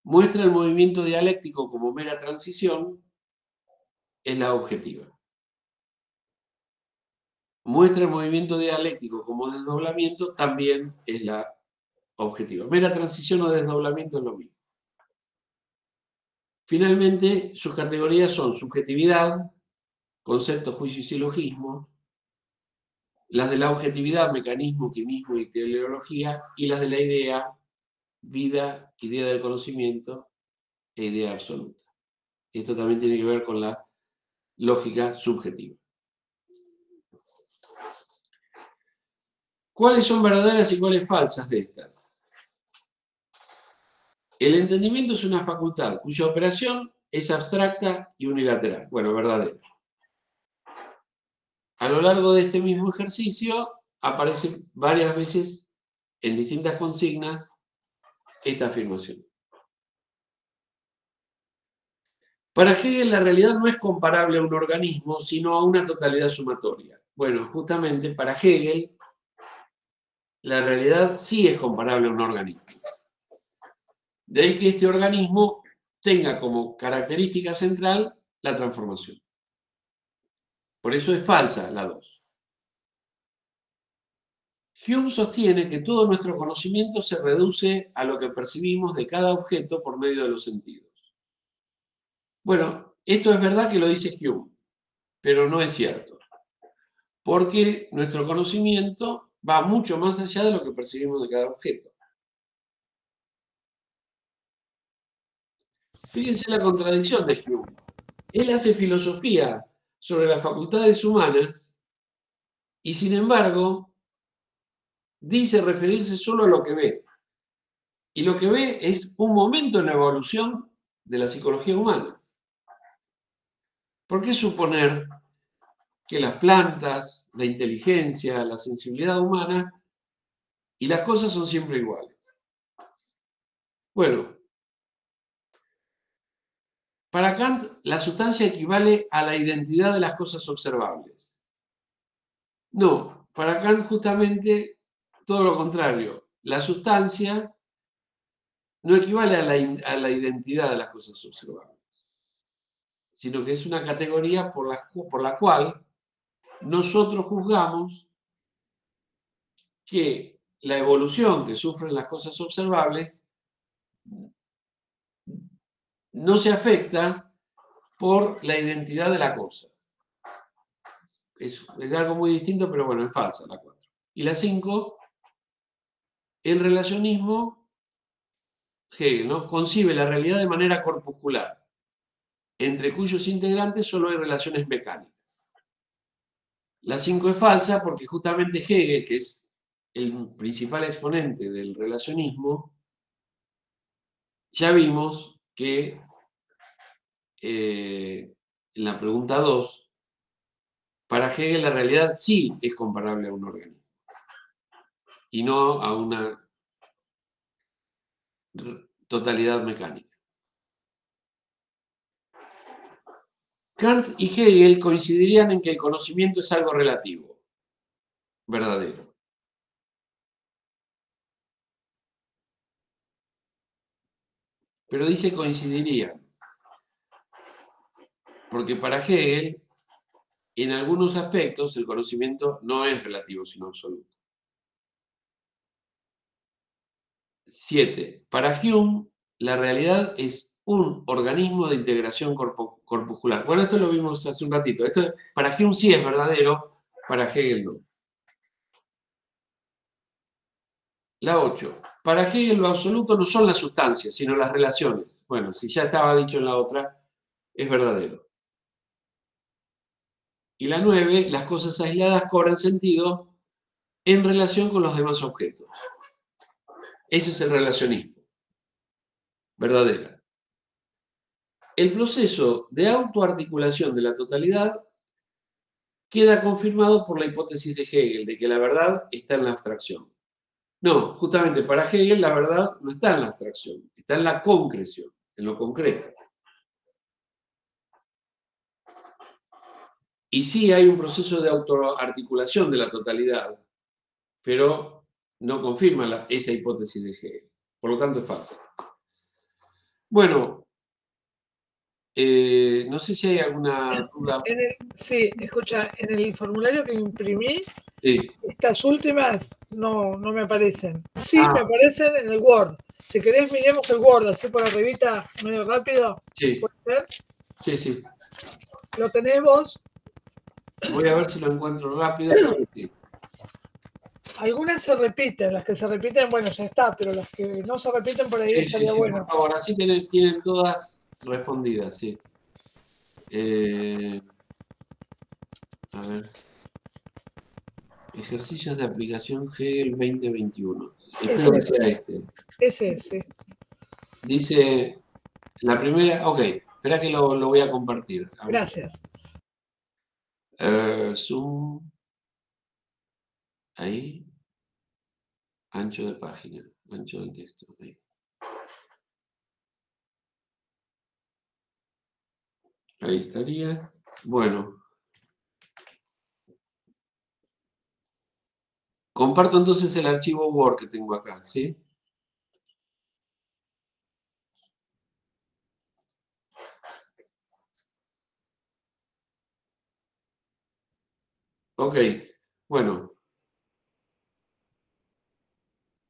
Muestra el movimiento dialéctico como mera transición, es la objetiva. Muestra el movimiento dialéctico como desdoblamiento, también es la objetiva. Mera transición o desdoblamiento es lo mismo. Finalmente, sus categorías son subjetividad, concepto, juicio y silogismo, las de la objetividad, mecanismo, quimismo y teleología, y las de la idea, vida, idea del conocimiento e idea absoluta. Esto también tiene que ver con la lógica subjetiva. ¿Cuáles son verdaderas y cuáles falsas de estas? El entendimiento es una facultad cuya operación es abstracta y unilateral. Bueno, verdadera. A lo largo de este mismo ejercicio aparece varias veces en distintas consignas esta afirmación. Para Hegel la realidad no es comparable a un organismo, sino a una totalidad sumatoria. Bueno, justamente para Hegel la realidad sí es comparable a un organismo. De ahí que este organismo tenga como característica central la transformación. Por eso es falsa la 2. Hume sostiene que todo nuestro conocimiento se reduce a lo que percibimos de cada objeto por medio de los sentidos. Bueno, esto es verdad que lo dice Hume, pero no es cierto. Porque nuestro conocimiento va mucho más allá de lo que percibimos de cada objeto. Fíjense la contradicción de Hume. Él hace filosofía sobre las facultades humanas y, sin embargo, dice referirse solo a lo que ve. Y lo que ve es un momento en la evolución de la psicología humana. ¿Por qué suponer que las plantas, la inteligencia, la sensibilidad humana y las cosas son siempre iguales? Bueno, para Kant la sustancia equivale a la identidad de las cosas observables. No, para Kant justamente todo lo contrario. La sustancia no equivale a la identidad de las cosas observables, sino que es una categoría por la cual nosotros juzgamos que la evolución que sufren las cosas observables no se afecta por la identidad de la cosa. Es algo muy distinto, pero bueno, es falsa la 4. Y la 5, el relacionismo, Hegel, ¿no?, concibe la realidad de manera corpuscular, entre cuyos integrantes solo hay relaciones mecánicas. La 5 es falsa porque justamente Hegel, que es el principal exponente del relacionismo, ya vimos que en la pregunta 2, para Hegel la realidad sí es comparable a un organismo y no a una totalidad mecánica. Kant y Hegel coincidirían en que el conocimiento es algo relativo, verdadero. Pero dice coincidirían, porque para Hegel, en algunos aspectos, el conocimiento no es relativo, sino absoluto. 7. Para Hume, la realidad es un organismo de integración corpuscular. Bueno, esto lo vimos hace un ratito. Esto para Hume sí es verdadero, para Hegel no. La 8. Para Hegel lo absoluto no son las sustancias, sino las relaciones. Bueno, si ya estaba dicho en la otra, es verdadero. Y la 9, las cosas aisladas cobran sentido en relación con los demás objetos. Ese es el relacionismo. Verdadera. El proceso de autoarticulación de la totalidad queda confirmado por la hipótesis de Hegel, de que la verdad está en la abstracción. No, justamente para Hegel la verdad no está en la abstracción, está en la concreción, en lo concreto. Y sí hay un proceso de autoarticulación de la totalidad, pero no confirma esa hipótesis de Hegel. Por lo tanto es falsa. Bueno, no sé si hay alguna duda. Sí, escucha, en el formulario que imprimí, Sí. estas últimas no me aparecen. Sí, me aparecen en el Word. Si querés, miremos el Word, así por arribita, medio rápido. Sí. ¿Puede ser? Sí, sí. ¿Lo tenés vos? Voy a ver si lo encuentro rápido. Sí. Algunas se repiten, las que se repiten, bueno, ya está, pero las que no se repiten por ahí estaría bueno. Por favor, así tienen todas respondidas, sí. A ver. Ejercicios de aplicación Hegel 2021. Espero que sea este. Ese, sí. Dice, la primera, ok, espera que lo voy a compartir. Gracias. Zoom. Ahí. Ancho de página, ancho del texto. Ahí. Ahí estaría. Bueno. Comparto entonces el archivo Word que tengo acá, ¿sí? Ok, bueno.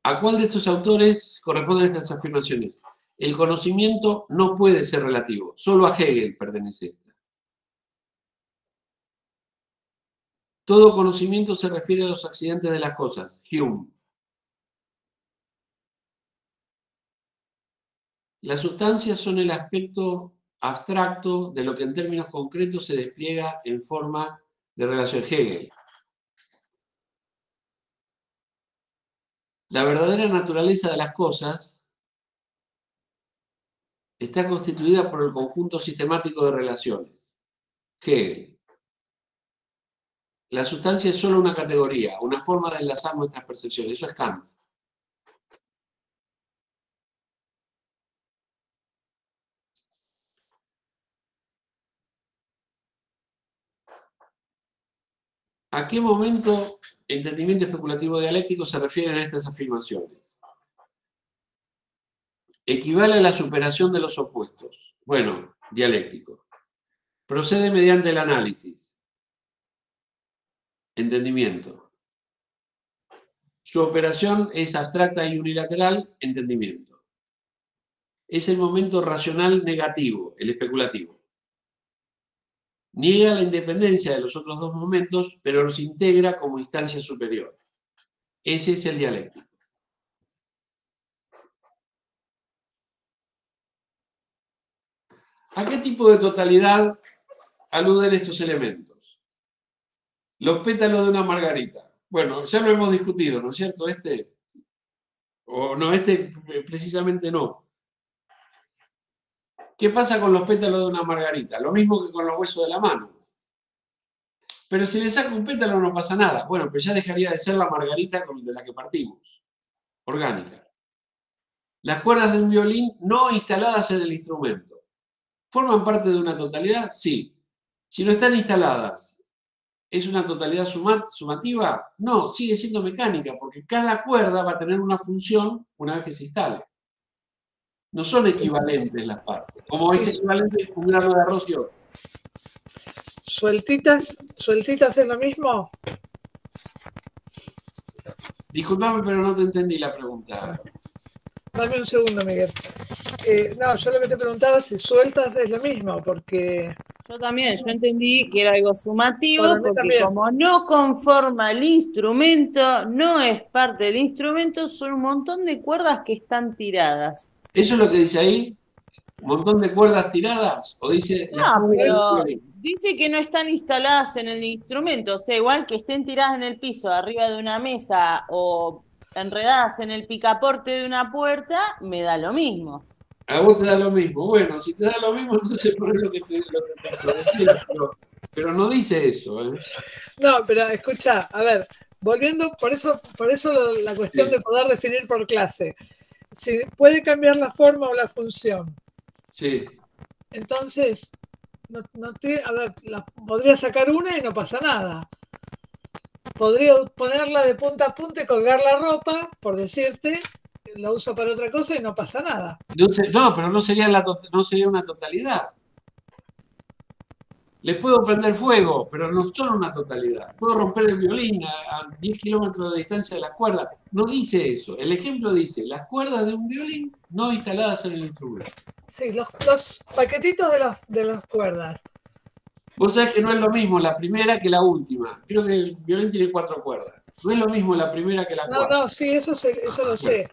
¿A cuál de estos autores corresponden estas afirmaciones? El conocimiento no puede ser relativo, solo a Hegel pertenece esta. Todo conocimiento se refiere a los accidentes de las cosas, Hume. Las sustancias son el aspecto abstracto de lo que en términos concretos se despliega en forma de relación, Hegel. La verdadera naturaleza de las cosas está constituida por el conjunto sistemático de relaciones, Hegel. La sustancia es solo una categoría, una forma de enlazar nuestras percepciones. Eso es Kant. ¿A qué momento entendimiento especulativo dialéctico se refieren a estas afirmaciones? Equivale a la superación de los opuestos. Bueno, dialéctico. Procede mediante el análisis. Entendimiento. Su operación es abstracta y unilateral, entendimiento. Es el momento racional negativo, el especulativo. Niega la independencia de los otros dos momentos, pero los integra como instancia superior. Ese es el dialéctico. ¿A qué tipo de totalidad aluden estos elementos? Los pétalos de una margarita. Bueno, ya lo hemos discutido, ¿no es cierto? O no, precisamente no. ¿Qué pasa con los pétalos de una margarita? Lo mismo que con los huesos de la mano. Pero si le saco un pétalo no pasa nada. Bueno, pero ya dejaría de ser la margarita de la que partimos, orgánica. Las cuerdas de un violín no instaladas en el instrumento. ¿Forman parte de una totalidad? Sí. Si no están instaladas, ¿es una totalidad sumativa? No, sigue siendo mecánica, porque cada cuerda va a tener una función una vez que se instale. No son equivalentes las partes, como es equivalente un grano de arroz y otro. ¿Sueltitas es lo mismo? Disculpame, pero no te entendí la pregunta. Dame un segundo, Miguel. No, yo lo que te preguntaba es si sueltas es lo mismo, porque... Yo también, yo entendí que era algo sumativo, Para mí porque también. como no conforma el instrumento, no es parte del instrumento, son un montón de cuerdas que están tiradas. ¿Eso es lo que dice ahí? ¿Un montón de cuerdas tiradas? ¿O dice las No, cuerdas del pero violín? dice que no están instaladas en el instrumento, o sea, igual que estén tiradas en el piso, arriba de una mesa o enredadas en el picaporte de una puerta, me da lo mismo. A vos te da lo mismo. Bueno, si te da lo mismo, entonces pones lo que te decía, pero no dice eso, ¿eh? No, pero escucha, a ver, volviendo, por eso la cuestión de poder definir por clase. Si puede cambiar la forma o la función. Sí. Entonces, a ver, podría sacar una y no pasa nada. Podría ponerla de punta a punta y colgar la ropa, por decirte, la uso para otra cosa y no pasa nada. No, pero no sería una totalidad. Les puedo prender fuego, pero no son una totalidad. Puedo romper el violín a 10 kilómetros de distancia de las cuerdas. No dice eso. El ejemplo dice, las cuerdas de un violín no instaladas en el instrumento. Sí, los paquetitos de las cuerdas. Vos sabés que no es lo mismo la primera que la última. Creo que el violín tiene 4 cuerdas. No es lo mismo la primera que la cuarta. No, sí, eso lo sé.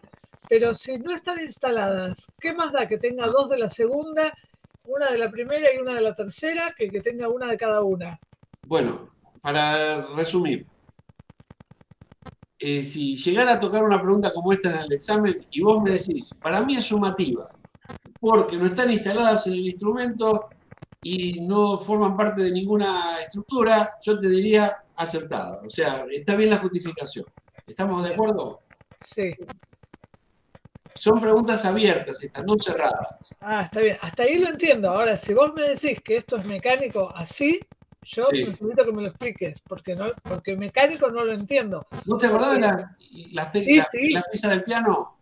Pero si no están instaladas, ¿qué más da que tenga 2 de la segunda, una de la primera y una de la tercera, que tenga una de cada una? Bueno, para resumir, si llegara a tocar una pregunta como esta en el examen y vos me decís, para mí es sumativa, porque no están instaladas en el instrumento y no forman parte de ninguna estructura, yo te diría acertada. O sea, está bien la justificación. ¿Estamos de acuerdo? Sí. Son preguntas abiertas estas, no cerradas. Ah, está bien. Hasta ahí lo entiendo. Ahora, si vos me decís que esto es mecánico así, yo necesito que me lo expliques, porque mecánico no lo entiendo. ¿No te acordás de las piezas del piano?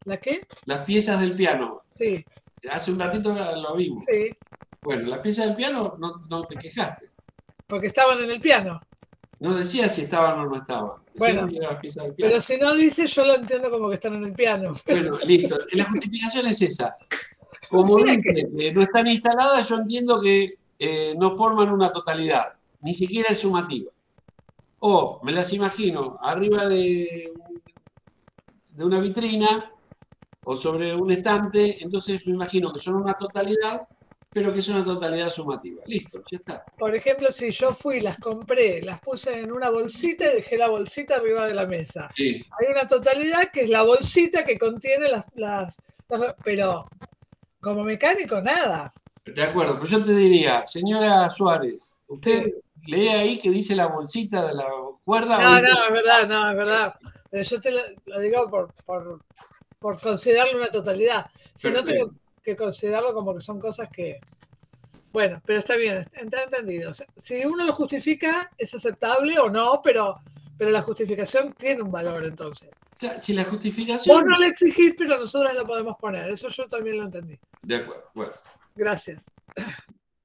¿La qué? Las piezas del piano. Sí. Hace un ratito lo vimos. Sí. Bueno, las piezas del piano no te quejaste. Porque estaban en el piano. No decía si estaban o no estaban. Bueno, las piezas del piano. Pero si no dice, yo lo entiendo como que están en el piano. Bueno, listo. La justificación es esa. Como dice, no están instaladas, yo entiendo que no forman una totalidad. Ni siquiera es sumativa. O me las imagino arriba de una vitrina o sobre un estante, entonces me imagino que son una totalidad, pero que es una totalidad sumativa. Listo, ya está. Por ejemplo, si yo fui, las compré, las puse en una bolsita y dejé la bolsita arriba de la mesa. Sí. Hay una totalidad que es la bolsita que contiene las pero como mecánico, nada. De acuerdo, pero yo te diría, señora Suárez, usted lee ahí que dice la bolsita de la cuerda. No, es verdad. Pero yo te lo digo por considerarlo una totalidad. Si no, tengo que considerarlo como que son cosas que... Bueno, pero está bien, está entendido. O sea, si uno lo justifica, es aceptable o no, pero la justificación tiene un valor entonces. Si la justificación... Vos no la exigís, pero nosotros la podemos poner. Eso yo también lo entendí. De acuerdo, bueno. Gracias.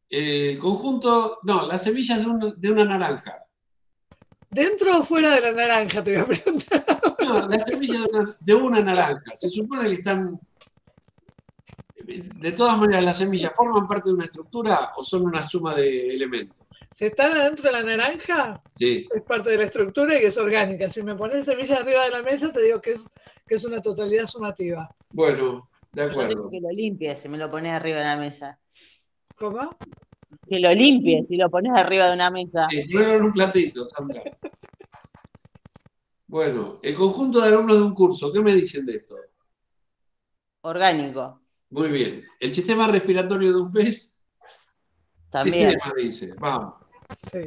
El conjunto... No, las semillas de una naranja. ¿Dentro o fuera de la naranja? Te voy a preguntar. No, las semillas de una naranja. Se supone que están... De todas maneras, ¿las semillas forman parte de una estructura o son una suma de elementos? Si están adentro de la naranja, Sí. es parte de la estructura y es orgánica. Si me pones semillas arriba de la mesa, te digo que es una totalidad sumativa. Bueno, de Yo tengo acuerdo. que lo limpies si me lo pones arriba de la mesa. ¿Cómo? Que lo limpies si lo pones arriba de una mesa. Sí, ponelo en un platito, Sandra. Bueno, el conjunto de alumnos de un curso, ¿qué me dicen de esto? Orgánico. Muy bien. El sistema respiratorio de un pez, También. sistema dice, vamos. Sí.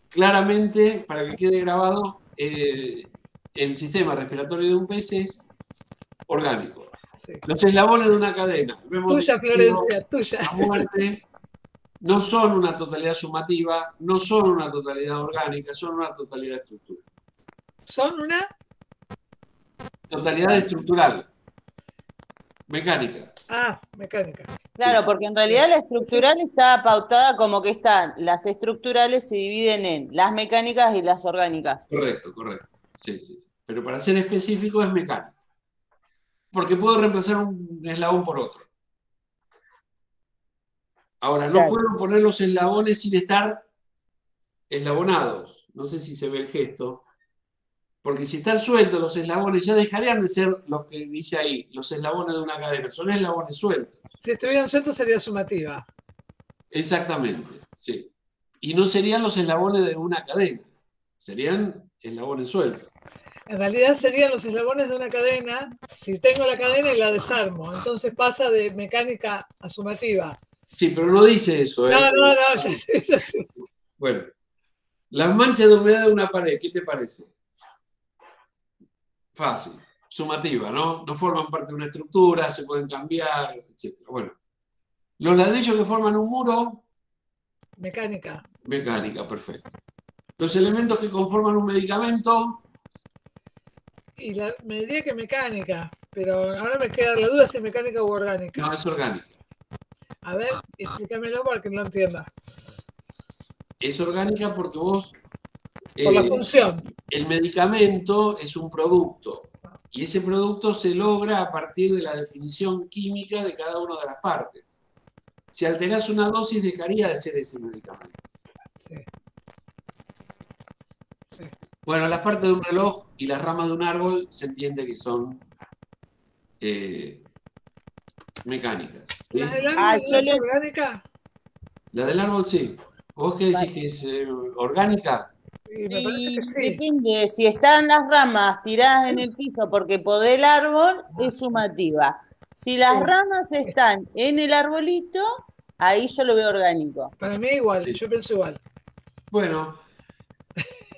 Claramente, para que quede grabado, el sistema respiratorio de un pez es orgánico. Sí. Los eslabones de una cadena, Tuya, Florencia, tuya. la muerte, no son una totalidad sumativa, no son una totalidad orgánica, son una totalidad estructural. Son una... Totalidad estructural. Mecánica. Ah, mecánica. Claro, porque en realidad la estructural está pautada como que están, las estructurales se dividen en las mecánicas y las orgánicas. Correcto, correcto. Sí, sí. Pero para ser específico es mecánica. Porque puedo reemplazar un eslabón por otro. Ahora, no Claro. puedo poner los eslabones sin estar eslabonados. No sé si se ve el gesto. Porque si están sueltos los eslabones, ya dejarían de ser los que dice ahí, los eslabones de una cadena. Son eslabones sueltos. Si estuvieran sueltos sería sumativa. Exactamente, sí. Y no serían los eslabones de una cadena. Serían eslabones sueltos. En realidad serían los eslabones de una cadena si tengo la cadena y la desarmo. Entonces pasa de mecánica a sumativa. Sí, pero no dice eso. No, ya sé, ya sé. Bueno, las manchas de humedad de una pared, ¿qué te parece? Fácil, sumativa, ¿no? No forman parte de una estructura, se pueden cambiar, etc. Bueno, los ladrillos que forman un muro, Mecánica. mecánica, perfecto. Los elementos que conforman un medicamento, Y me diría que mecánica, pero ahora me queda la duda si es mecánica u orgánica. no, es orgánica. A ver, explícamelo para que no entienda. Es orgánica porque vos... Por la función. El medicamento es un producto y ese producto se logra a partir de la definición química de cada una de las partes. Si alterás una dosis, dejaría de ser ese medicamento. Sí. Sí. Bueno, las partes de un reloj y las ramas de un árbol se entiende que son mecánicas. ¿Sí? ¿La del árbol no es orgánica? La del árbol sí. ¿Vos qué decís que es orgánica? Y me parece que sí. Depende, si están las ramas tiradas en el piso porque podé el árbol, es sumativa. Si las ramas están en el arbolito, ahí yo lo veo orgánico. Para mí igual, yo pienso igual. Bueno,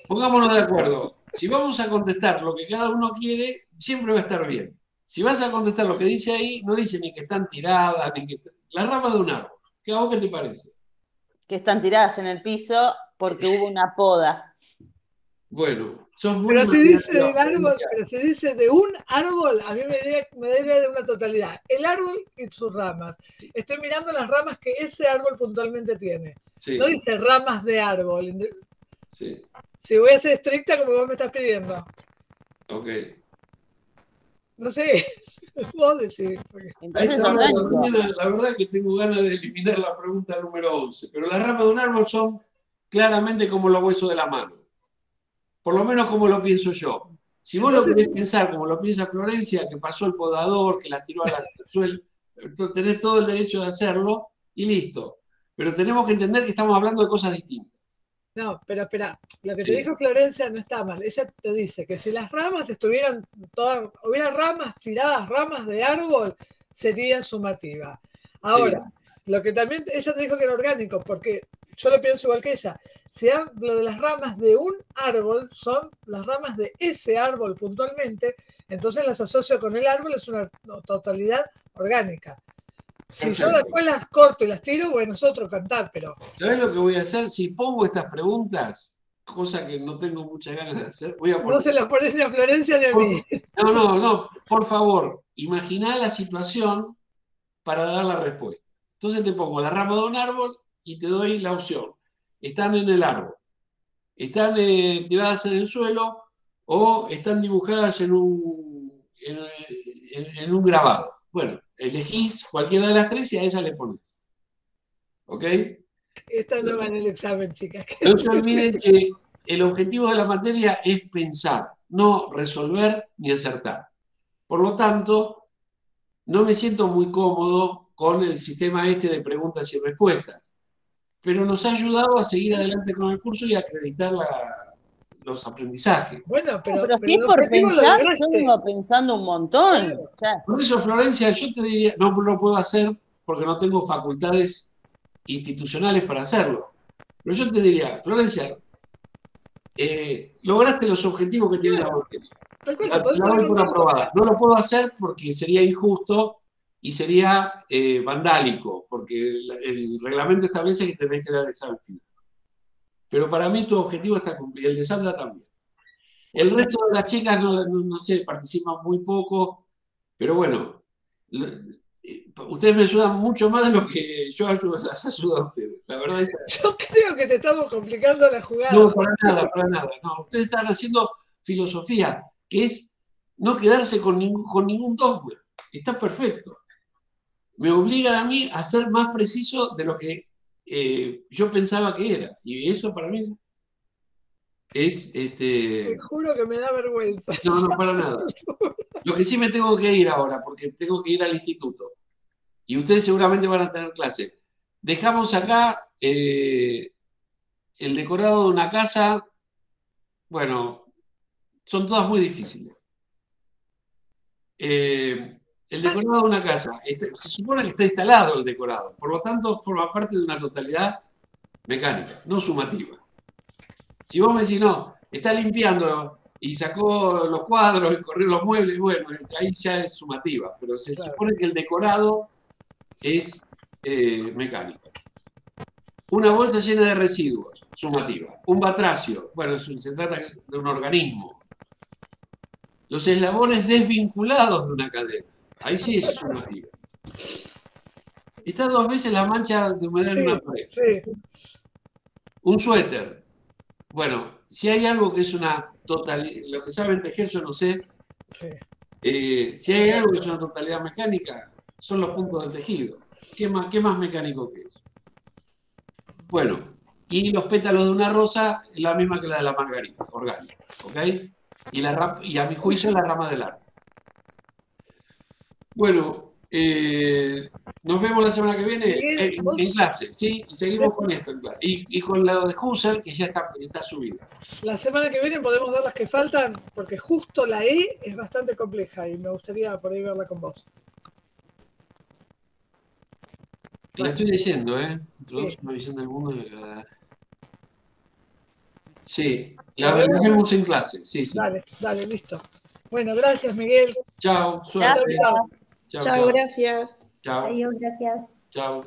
pongámonos de acuerdo. Si vamos a contestar lo que cada uno quiere, siempre va a estar bien. Si vas a contestar lo que dice ahí, no dice ni que están tiradas, ni que... La rama de un árbol. ¿A vos qué te parece? Que están tiradas en el piso porque hubo una poda. Bueno, sos muy Pero si dice imaginativa, del árbol, pero si dice de un árbol, a mí me daría de una totalidad. El árbol y sus ramas. Estoy mirando las ramas que ese árbol puntualmente tiene. Sí, No dice ramas de árbol. sí, Si voy a ser estricta como vos me estás pidiendo. ok. No sé, vos decís. Entonces A es esta hora de la orgánico. mañana, la verdad es que tengo ganas de eliminar la pregunta número 11, pero las ramas de un árbol son claramente como los huesos de la mano. Por lo menos como lo pienso yo. Si vos lo querés pensar como lo piensa Florencia, que pasó el podador, que las tiró a la suela, tenés todo el derecho de hacerlo y listo. Pero tenemos que entender que estamos hablando de cosas distintas. No, pero espera, lo que Sí. te dijo Florencia no está mal. Ella te dice que si las ramas estuvieran todas, hubieran ramas tiradas, ramas de árbol, sería sumativa. Ahora, lo que también ella te dijo que era orgánico, porque yo lo pienso igual que ella. Si hablo de las ramas de un árbol, son las ramas de ese árbol puntualmente, entonces las asocio con el árbol, es una totalidad orgánica. Si Perfecto. yo después las corto y las tiro, bueno, es otro cantar, pero... ¿Sabés lo que voy a hacer? Si pongo estas preguntas, cosa que no tengo muchas ganas de hacer, voy a poner... No se las pones ni a Florencia ni a mí. No, por favor, imaginá la situación para dar la respuesta. Entonces te pongo la rama de un árbol y te doy la opción. Están en el árbol, están tiradas en el suelo o están dibujadas en en un grabado. Bueno, elegís cualquiera de las tres y a esa le pones. ¿Ok? Esta no va en el examen, chicas. No se olviden que el objetivo de la materia es pensar, no resolver ni acertar. Por lo tanto, no me siento muy cómodo con el sistema este de preguntas y respuestas, pero nos ha ayudado a seguir adelante con el curso y a acreditar los aprendizajes. Bueno, No, pero pero si es el por objetivo lo pensar, yo lograste. vengo pensando un montón. Claro. O sea, Por eso, Florencia, yo te diría, no lo puedo hacer porque no tengo facultades institucionales para hacerlo. Pero yo te diría, Florencia, lograste los objetivos que tiene la materia. Tal cual, te La podés poner doy por contento. aprobada. No lo puedo hacer porque sería injusto y sería vandálico, porque el reglamento establece que tenés que dar el examen final. Pero para mí tu objetivo está cumplido, el de Sandra también. El resto de las chicas, no sé, participan muy poco, pero bueno, ustedes me ayudan mucho más de lo que yo las ayudo a ustedes. La verdad es que Yo creo que te estamos complicando la jugada. no, para nada, para nada. No, ustedes están haciendo filosofía, que es no quedarse con ningún dogma. Está perfecto. Me obligan a mí a ser más preciso de lo que yo pensaba que era. Y eso para mí es, Te juro que me da vergüenza. no, para nada. Lo que sí me tengo que ir ahora, porque tengo que ir al instituto. Y ustedes seguramente van a tener clase. Dejamos acá el decorado de una casa. Bueno, son todas muy difíciles. El decorado de una casa, se supone que está instalado el decorado, por lo tanto forma parte de una totalidad mecánica, no sumativa. Si vos me decís, no, está limpiando y sacó los cuadros y corrió los muebles, bueno, ahí ya es sumativa, pero se Claro. supone que el decorado es mecánico. Una bolsa llena de residuos, sumativa. Un batracio, bueno, se trata de un organismo. Los eslabones desvinculados de una cadena. Ahí sí es sumativo. Está 2 veces la mancha de humedad en una pared. Sí. Un suéter. Bueno, si hay algo que es una totalidad, los que saben tejer, yo no sé, Sí. si hay algo que es una totalidad mecánica, son los puntos del tejido. Qué más mecánico que eso? Bueno, y los pétalos de una rosa es la misma que la de la margarita, orgánica, ¿ok? Y a mi juicio la rama del árbol. Bueno, nos vemos la semana que viene Miguel, en clase, ¿sí? Y seguimos con esto en clase. Y con lo de Husserl, que ya está subido. La semana que viene podemos ver las que faltan, porque justo la E es bastante compleja y me gustaría por ahí verla con vos. La estoy leyendo, ¿eh? Sí. Una visión del mundo. Sí, la vemos en clase, sí. Dale, listo. Bueno, gracias, Miguel. Chao, suerte. gracias. Chao, gracias. Chao. Adiós, gracias. Chao.